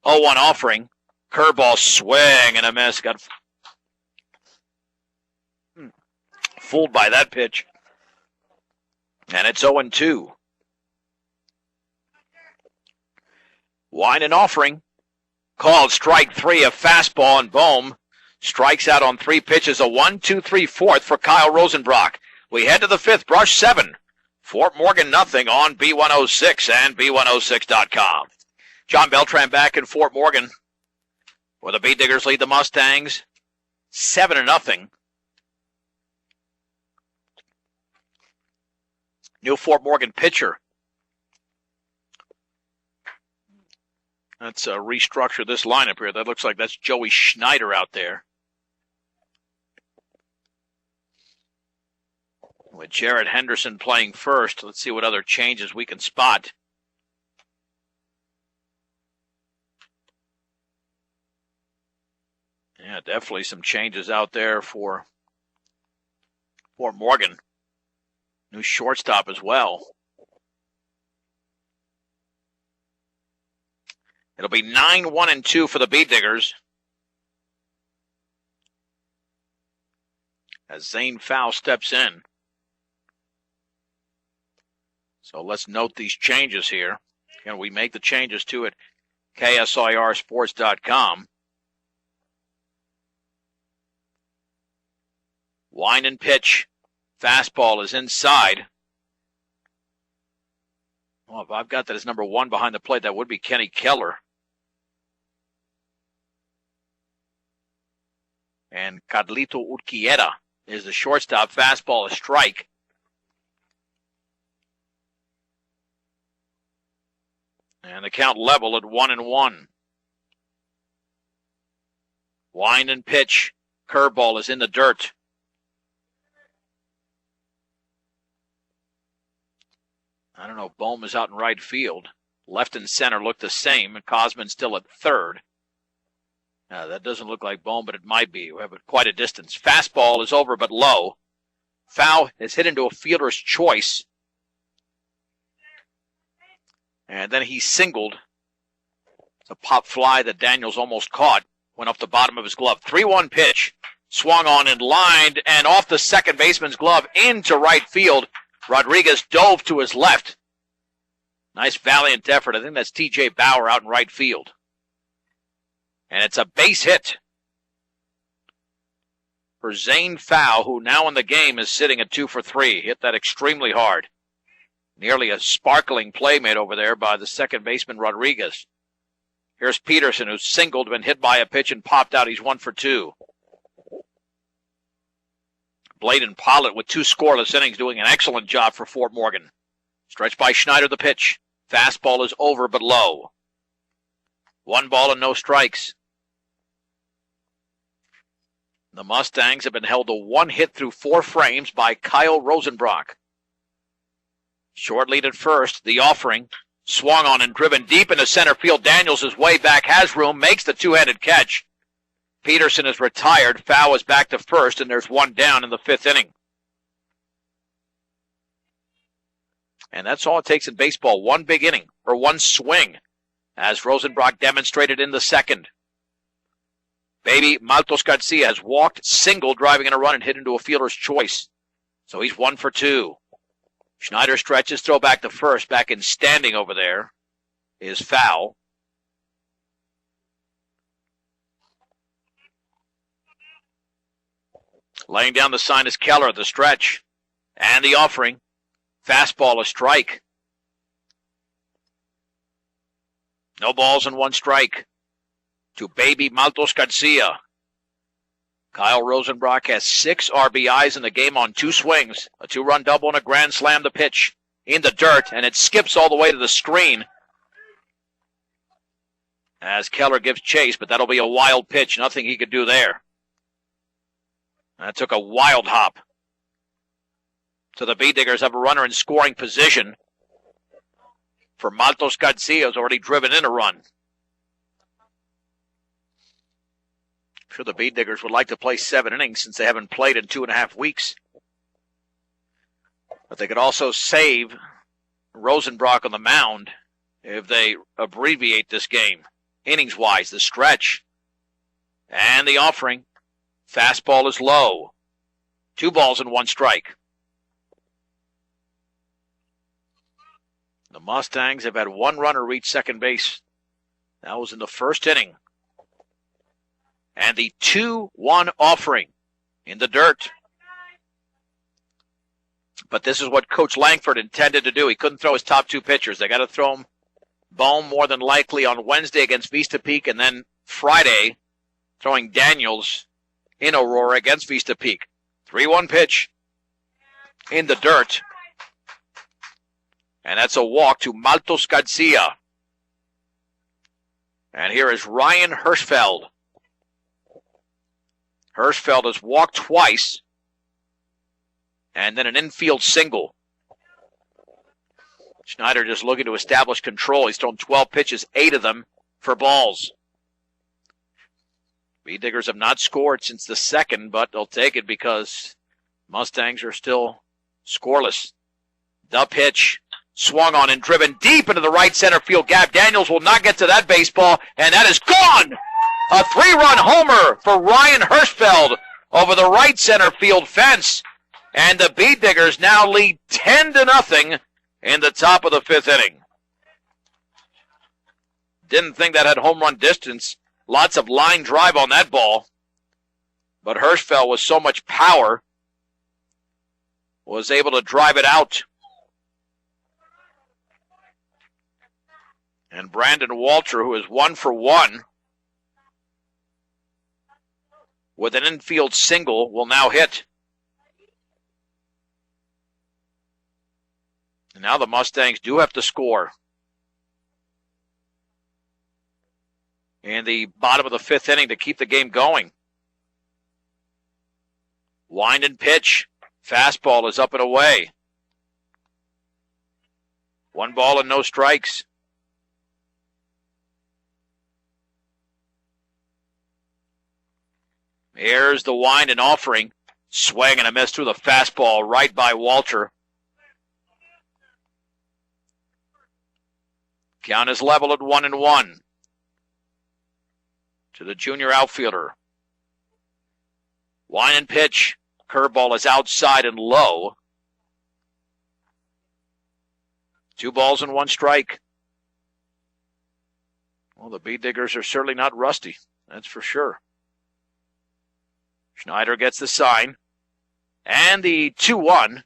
Speaker 1: 0-1 offering. Curveball swing and a miss. Got fooled by that pitch. And it's 0-2. Wind and offering. Called strike three, a fastball, and Bohm strikes out on 3 pitches. A 1-2-3 fourth for Kyle Rosenbrock. We head to the 5th, brush 7. Fort Morgan nothing on B106 and B106.com. John Beltran back in Fort Morgan, where the Bee Diggers lead the Mustangs 7-0. New Fort Morgan pitcher. Let's restructure this lineup here. That looks like that's Joey Schneider out there. With Jared Henderson playing first, let's see what other changes we can spot. Yeah, definitely some changes out there for Fort Morgan. New shortstop as well. It'll be 9-1-2 for the Bee Diggers, as Zane Fowl steps in. So let's note these changes here. And we make the changes to it, KSIRsports.com. Wind and pitch. Fastball is inside. Well, if I've got that as number 1 behind the plate, that would be Kenny Keller. And Carlito Urquieta is the shortstop. Fastball, a strike. And the count level at 1-1. Wind and pitch. Curveball is in the dirt. I don't know. Bohm is out in right field. Left and center look the same. And Cosman still at third. That doesn't look like Bohm, but it might be. We have quite a distance. Fastball is over but low. Foul is hit into a fielder's choice. And then he singled. It's a pop fly that Daniels almost caught. Went off the bottom of his glove. 3-1 pitch. Swung on and lined, and off the second baseman's glove into right field. Rodriguez dove to his left. Nice valiant effort. I think that's T.J. Bauer out in right field. And it's a base hit for Zane Fowl, who now in the game is sitting at 2 for 3. Hit that extremely hard. Nearly a sparkling play made over there by the second baseman Rodriguez. Here's Peterson, who's singled, been hit by a pitch and popped out. He's 1 for 2. Bladen Pollitt with 2 scoreless innings doing an excellent job for Fort Morgan. Stretched by Schneider, the pitch. Fastball is over but low. 1 ball and no strikes. The Mustangs have been held to 1 hit through 4 frames by Kyle Rosenbrock. Short lead at first. The offering. Swung on and driven deep into center field. Daniels is way back, has room, makes the two-handed catch. Peterson is retired. Fowl is back to first, and there's 1 down in the 5th inning. And that's all it takes in baseball. 1 big inning, or 1 swing, as Rosenbrock demonstrated in the 2nd. Baby Maltos Garcia has walked, single, driving in a run, and hit into a fielder's choice. So he's 1 for 2. Schneider stretches, throw back to first. Back in standing over there is Fowl. Laying down the sign is Keller at the stretch. And the offering. Fastball, a strike. No balls and 1 strike to Baby Maltos Garcia. Kyle Rosenbrock has 6 RBIs in the game on 2 swings. A 2-run double and a grand slam. The pitch in the dirt, and it skips all the way to the screen as Keller gives chase, but that'll be a wild pitch. Nothing he could do there. That took a wild hop. So the B-Diggers have a runner in scoring position. For Maltos Garcia, who's already driven in a run. I'm sure the B-Diggers would like to play 7 innings since they haven't played in 2.5 weeks. But they could also save Rosenbrock on the mound if they abbreviate this game. Innings-wise, the stretch. And the offering. Fastball is low. 2 balls and 1 strike. The Mustangs have had 1 runner reach second base. That was in the 1st inning. And the 2-1 offering in the dirt. But this is what Coach Langford intended to do. He couldn't throw his top 2 pitchers. They got to throw him Bohm more than likely on Wednesday against Vista Peak, and then Friday throwing Daniels in Aurora against Vista Peak. 3-1 pitch in the dirt. And that's a walk to Maltos Garcia. And here is Ryan Hirschfeld. Hirschfeld has walked twice. And then an infield single. Schneider just looking to establish control. He's thrown 12 pitches, 8 of them for balls. B-Diggers have not scored since the 2nd, but they'll take it because Mustangs are still scoreless. The pitch. Swung on and driven deep into the right center field gap. Daniels will not get to that baseball, and that is gone! A 3-run homer for Ryan Hirschfeld over the right center field fence. And the B-Diggers now lead 10-0 in the top of the 5th inning. Didn't think that had home run distance. Lots of line drive on that ball. But Hirschfeld, with so much power, was able to drive it out. And Brandon Walter, who is 1 for 1, with an infield single, will now hit. And now the Mustangs do have to score. In the bottom of the 5th inning to keep the game going. Wind and pitch. Fastball is up and away. 1 ball and no strikes. Here's the wind and offering. Swing and a miss through the fastball right by Walter. Count is level at 1-1. To the junior outfielder. Line and pitch. Curveball is outside and low. 2 balls and 1 strike. Well, the Bee Diggers are certainly not rusty. That's for sure. Schneider gets the sign. And the 2-1.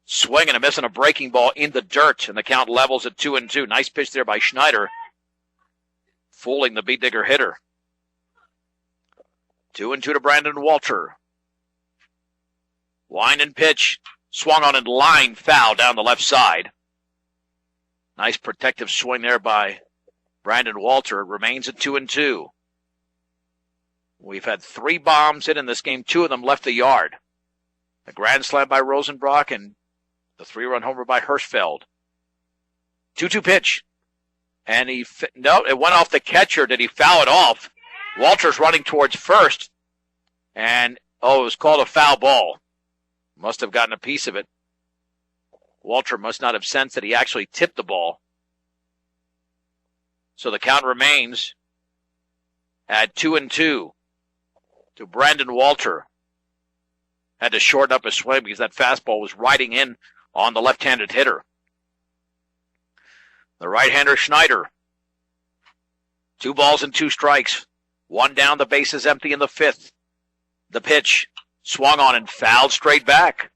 Speaker 1: Swing and a miss on a breaking ball in the dirt. And the count levels at 2-2. Nice pitch there by Schneider. Fooling the Bee Digger hitter. 2-2 to Brandon Walter. Line and pitch. Swung on and line foul down the left side. Nice protective swing there by Brandon Walter. It remains at 2-2. We've had 3 bombs hit in this game. 2 of them left the yard. A grand slam by Rosenbrock and the 3-run homer by Hirschfeld. 2-2 pitch. And it went off the catcher. Did he foul it off? Walter's running towards first. And, it was called a foul ball. Must have gotten a piece of it. Walter must not have sensed that he actually tipped the ball. So the count remains at 2-2 to Brandon Walter. Had to shorten up his swing because that fastball was riding in on the left-handed hitter. The right-hander Schneider. 2 balls and 2 strikes. 1 down, the base is empty in the 5th. The pitch swung on and fouled straight back.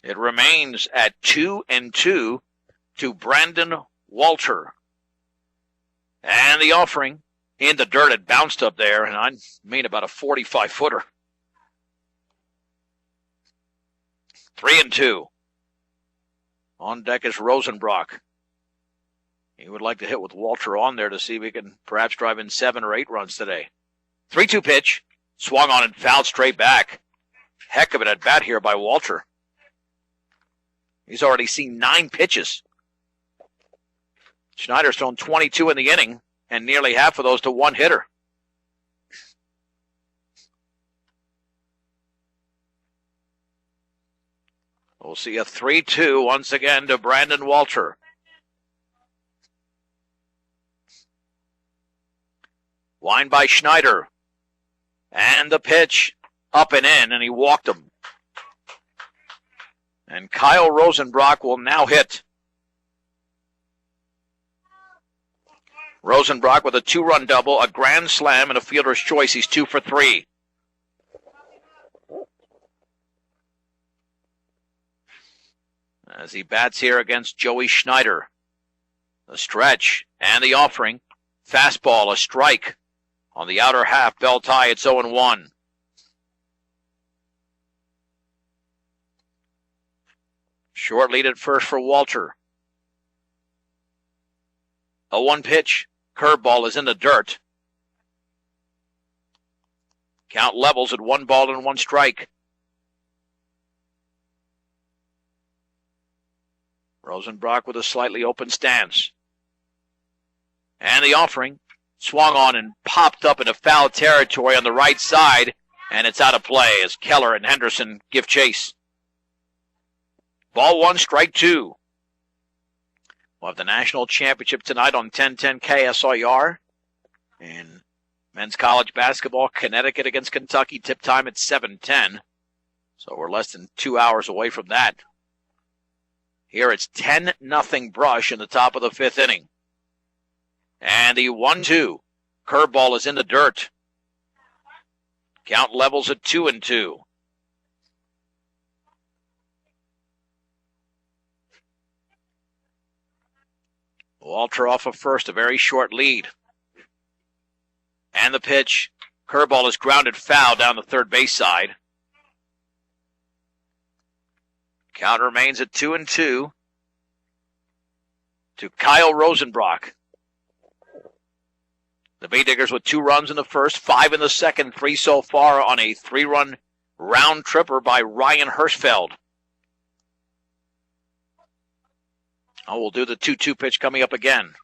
Speaker 1: It remains at 2-2 to Brandon Walter. And the offering in the dirt. It bounced up there, and I mean about a 45-footer. 3-2. On deck is Rosenbrock. He would like to hit with Walter on there to see if he can perhaps drive in 7 or 8 runs today. 3-2 pitch. Swung on and fouled straight back. Heck of an at-bat here by Walter. He's already seen 9 pitches. Schneider's thrown 22 in the inning, and nearly half of those to 1 hitter. We'll see a 3-2 once again to Brandon Walter. Line by Schneider. And the pitch up and in, and he walked him. And Kyle Rosenbrock will now hit. Rosenbrock with a 2-run double, a grand slam, and a fielder's choice. He's 2 for 3. As he bats here against Joey Schneider. The stretch and the offering. Fastball, a strike. On the outer half, bell tie, it's 0-1. Short lead at first for Walter. 0-1 pitch. Curveball is in the dirt. Count levels at 1 ball and 1 strike. Rosenbrock with a slightly open stance. And the offering. Swung on and popped up into foul territory on the right side. And it's out of play as Keller and Henderson give chase. Ball 1, strike 2. We'll have the national championship tonight on 1010 KSIR. In men's college basketball, Connecticut against Kentucky. Tip time at 7:10. So we're less than 2 hours away from that. Here it's 10-0 Brush in the top of the 5th inning. And the 1-2. Curveball is in the dirt. Count levels at 2-2. Walter off of first, a very short lead. And the pitch. Curveball is grounded foul down the third base side. Count remains at 2-2 to Kyle Rosenbrock. The Bee Diggers with 2 runs in the first, 5 in the second, 3 so far on a 3-run round tripper by Ryan Hirschfeld. We'll do the 2-2 pitch coming up again.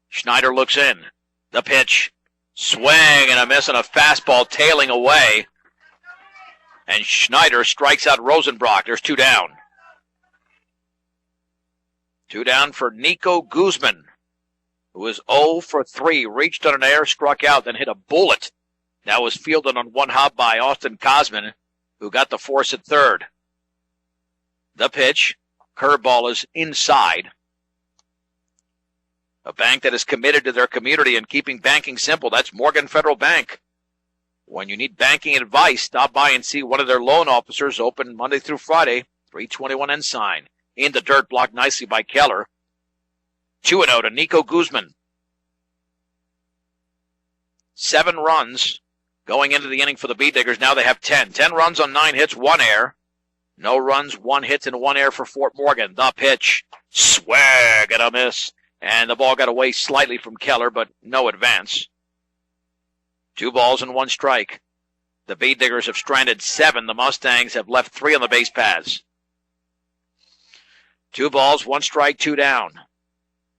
Speaker 1: Schneider looks in. The pitch. Swing and a miss on a fastball tailing away. And Schneider strikes out Rosenbrock. There's 2 down. 2 down for Nico Guzman. who was 0 for 3, reached on an air, struck out, then hit a bullet. That was fielded on one hop by Austin Cosman, who got the force at third. The pitch. Curveball is inside. A bank that is committed to their community and keeping banking simple. That's Morgan Federal Bank. When you need banking advice, stop by and see one of their loan officers, open Monday through Friday, 321 Ensign. In the dirt, blocked nicely by Keller. 2-0 to Nico Guzman. 7 runs going into the inning for the B-Diggers. Now they have 10. 10 runs on 9 hits, 1 error. No runs, 1 hit, and 1 error for Fort Morgan. The pitch. Swag and a miss. And the ball got away slightly from Keller, but no advance. 2 balls and 1 strike. The B-Diggers have stranded 7. The Mustangs have left 3 on the base paths. 2 balls, 1 strike, 2 down.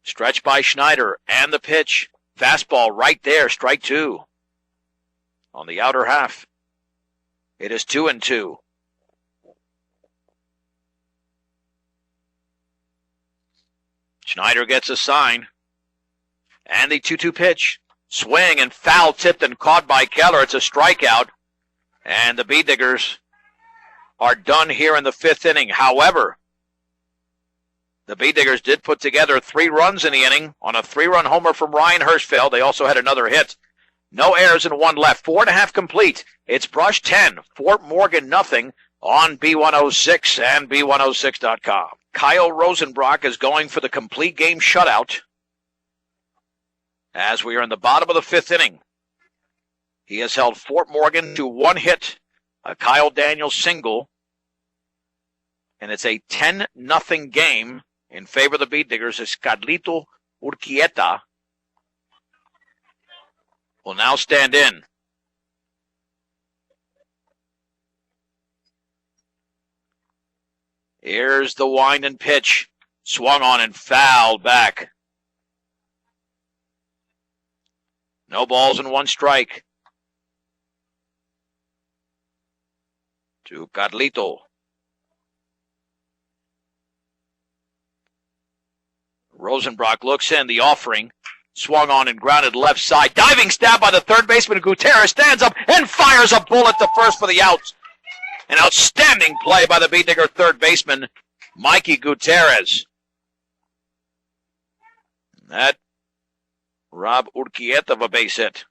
Speaker 1: Stretch by Schneider, and the pitch. Fastball right there, strike 2. On the outer half. It is 2-2. Schneider gets a sign. And the 2-2 pitch. Swing and foul tipped and caught by Keller. It's a strikeout. And the B-Diggers are done here in the 5th inning. However, the B-Diggers did put together 3 runs in the inning on a 3-run homer from Ryan Hirschfeld. They also had another hit. No errors and 1 left. 4.5 complete. It's Brush 10, Fort Morgan nothing on B106 and B106.com. Kyle Rosenbrock is going for the complete game shutout as we are in the bottom of the 5th inning. He has held Fort Morgan to 1 hit, a Kyle Daniels single, and it's a 10-0 game in favor of the B-Diggers as Carlito Urquieta will now stand in. Here's the wind and pitch. Swung on and fouled back. No balls and 1 strike. To Carlito. Rosenbrock looks in, the offering. Swung on and grounded left side. Diving stab by the third baseman. Gutierrez stands up and fires a bullet to first for the outs. An outstanding play by the B-Digger third baseman, Mikey Gutierrez. That robbed Urquieta of a base hit.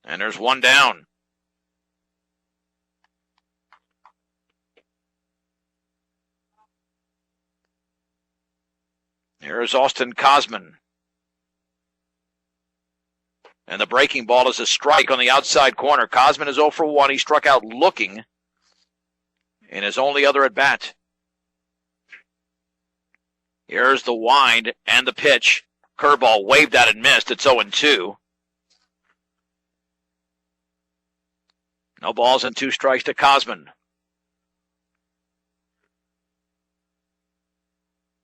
Speaker 1: And there's 1 down. Here's Austin Cosman. And the breaking ball is a strike on the outside corner. Cosman is 0 for 1. He struck out looking in his only other at-bat. Here's the wind and the pitch. Curveball waved at and missed. It's 0-2. No balls and 2 strikes to Cosman.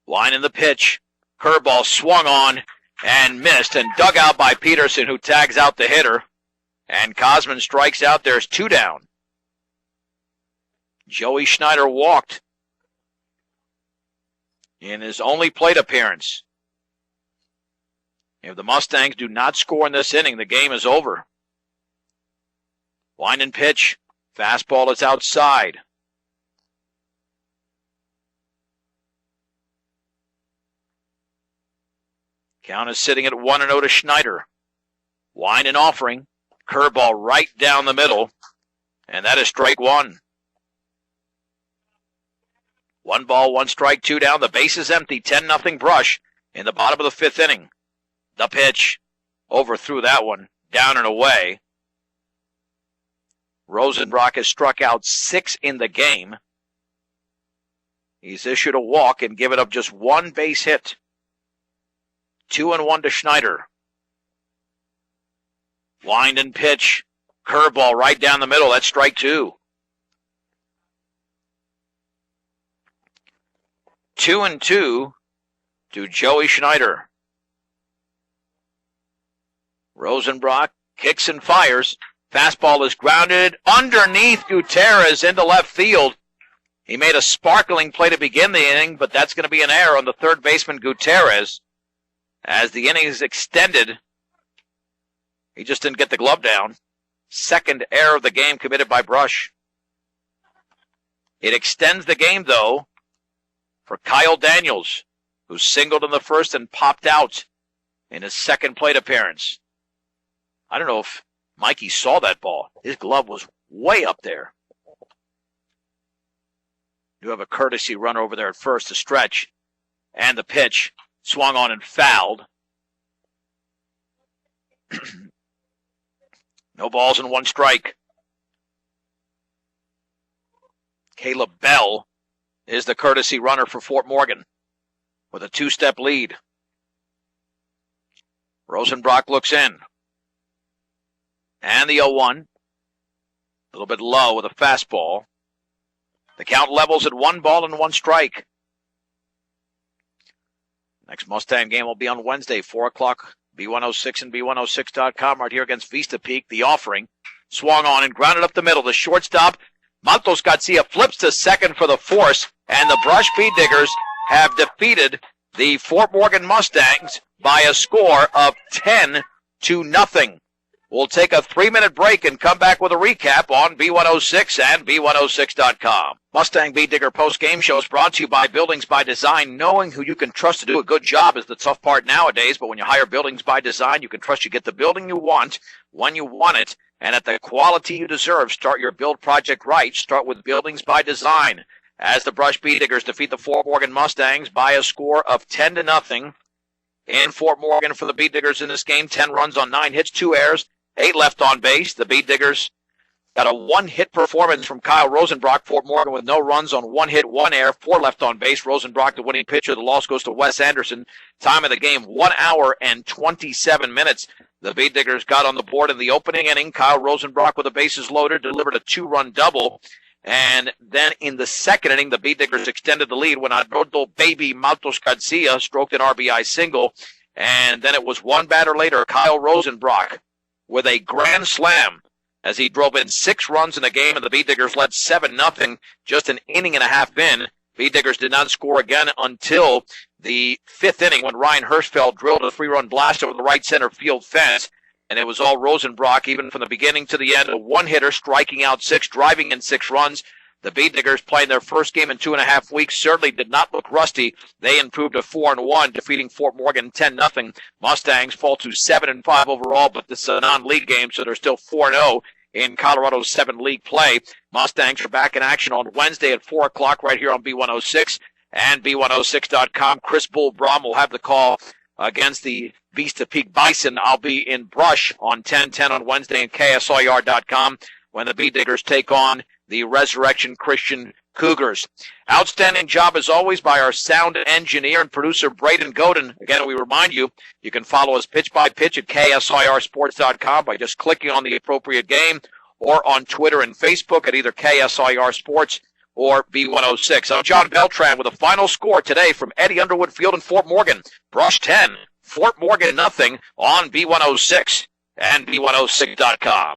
Speaker 1: Wind in the pitch. Curveball swung on and missed and dug out by Peterson, who tags out the hitter. And Cosman strikes out. There's 2 down. Joey Schneider walked in his only plate appearance. If the Mustangs do not score in this inning, the game is over. Wind and pitch. Fastball is outside. Count is sitting at 1-0 to Schneider. Wind and offering. Curveball right down the middle. And that is strike 1. 1 ball, 1 strike, 2 down. The base is empty. 10-0 Brush in the bottom of the 5th inning. The pitch. Overthrew that one. Down and away. Rosenbrock has struck out 6 in the game. He's issued a walk and given up just 1 base hit. 2-1 to Schneider. Wind and pitch. Curveball right down the middle. That's strike 2. 2-2 to Joey Schneider. Rosenbrock kicks and fires. Fastball is grounded underneath Gutierrez into left field. He made a sparkling play to begin the inning, but that's going to be an error on the third baseman, Gutierrez. As the innings extended, he just didn't get the glove down. Second error of the game committed by Brush. It extends the game, though, for Kyle Daniels, who singled in the first and popped out in his second plate appearance. I don't know if Mikey saw that ball. His glove was way up there. You have a courtesy runner over there at first to stretch. And the pitch swung on and fouled. No balls and one strike. Caleb Bell is the courtesy runner for Fort Morgan with a two-step lead. Rosenbrock looks in. And the 0-1. A little bit low with a fastball. The count levels at 1 ball and 1 strike. Next Mustang game will be on Wednesday, 4 o'clock. B106 and B106.com right here against Vista Peak. The offering swung on and grounded up the middle. The shortstop, Matos Garcia, flips to second for the force, and the Brush Bee Diggers have defeated the Fort Morgan Mustangs by a score of 10-0. We'll take a 3-minute break and come back with a recap on B106 and B106.com. Mustang Bee Digger post-game show is brought to you by Buildings by Design. Knowing who you can trust to do a good job is the tough part nowadays, but when you hire Buildings by Design, you can trust you get the building you want when you want it and at the quality you deserve. Start your build project right. Start with Buildings by Design. As the Brush Bee Diggers defeat the Fort Morgan Mustangs by a score of 10-0 in Fort Morgan for the Bee Diggers in this game. 10 runs on 9 hits, 2 errors, 8 left on base. The Bee Diggers got a 1-hit performance from Kyle Rosenbrock. Fort Morgan with no runs on 1 hit, 1 error, 4 left on base. Rosenbrock, the winning pitcher. The loss goes to Wes Anderson. Time of the game, 1 hour and 27 minutes. The Bee Diggers got on the board in the opening inning. Kyle Rosenbrock with the bases loaded delivered a 2-run double. And then in the second inning, the Bee Diggers extended the lead when Adolfo Baby Matos Garcia stroked an RBI single. And then it was one batter later, Kyle Rosenbrock, with a grand slam as he drove in 6 runs in the game, and the Bee Diggers led 7-0, just an inning and a half in. Bee Diggers did not score again until the 5th inning when Ryan Hirschfeld drilled a 3-run blast over the right center field fence, and it was all Rosenbrock, even from the beginning to the end, a one-hitter, striking out 6, driving in 6 runs. The Bee Diggers, playing their first game in 2.5 weeks, certainly did not look rusty. They improved to 4-1, defeating Fort Morgan 10-0. Mustangs fall to 7-5 overall, but this is a non-league game, so they're still 4-0 in Colorado's 7 league play. Mustangs are back in action on Wednesday at 4 o'clock right here on B106 and B106.com. Chris Bull Brom will have the call against the Vista Peak Bison. I'll be in Brush on 10:10 on Wednesday and KSIR.com when the Bee Diggers take on the Resurrection Christian Cougars. Outstanding job, as always, by our sound engineer and producer, Braden Godin. Again, we remind you, you can follow us pitch by pitch at KSIRsports.com by just clicking on the appropriate game, or on Twitter and Facebook at either KSIR Sports or B106. I'm John Beltran with a final score today from Eddie Underwood Field in Fort Morgan. Brush 10, Fort Morgan nothing on B106 and B106.com.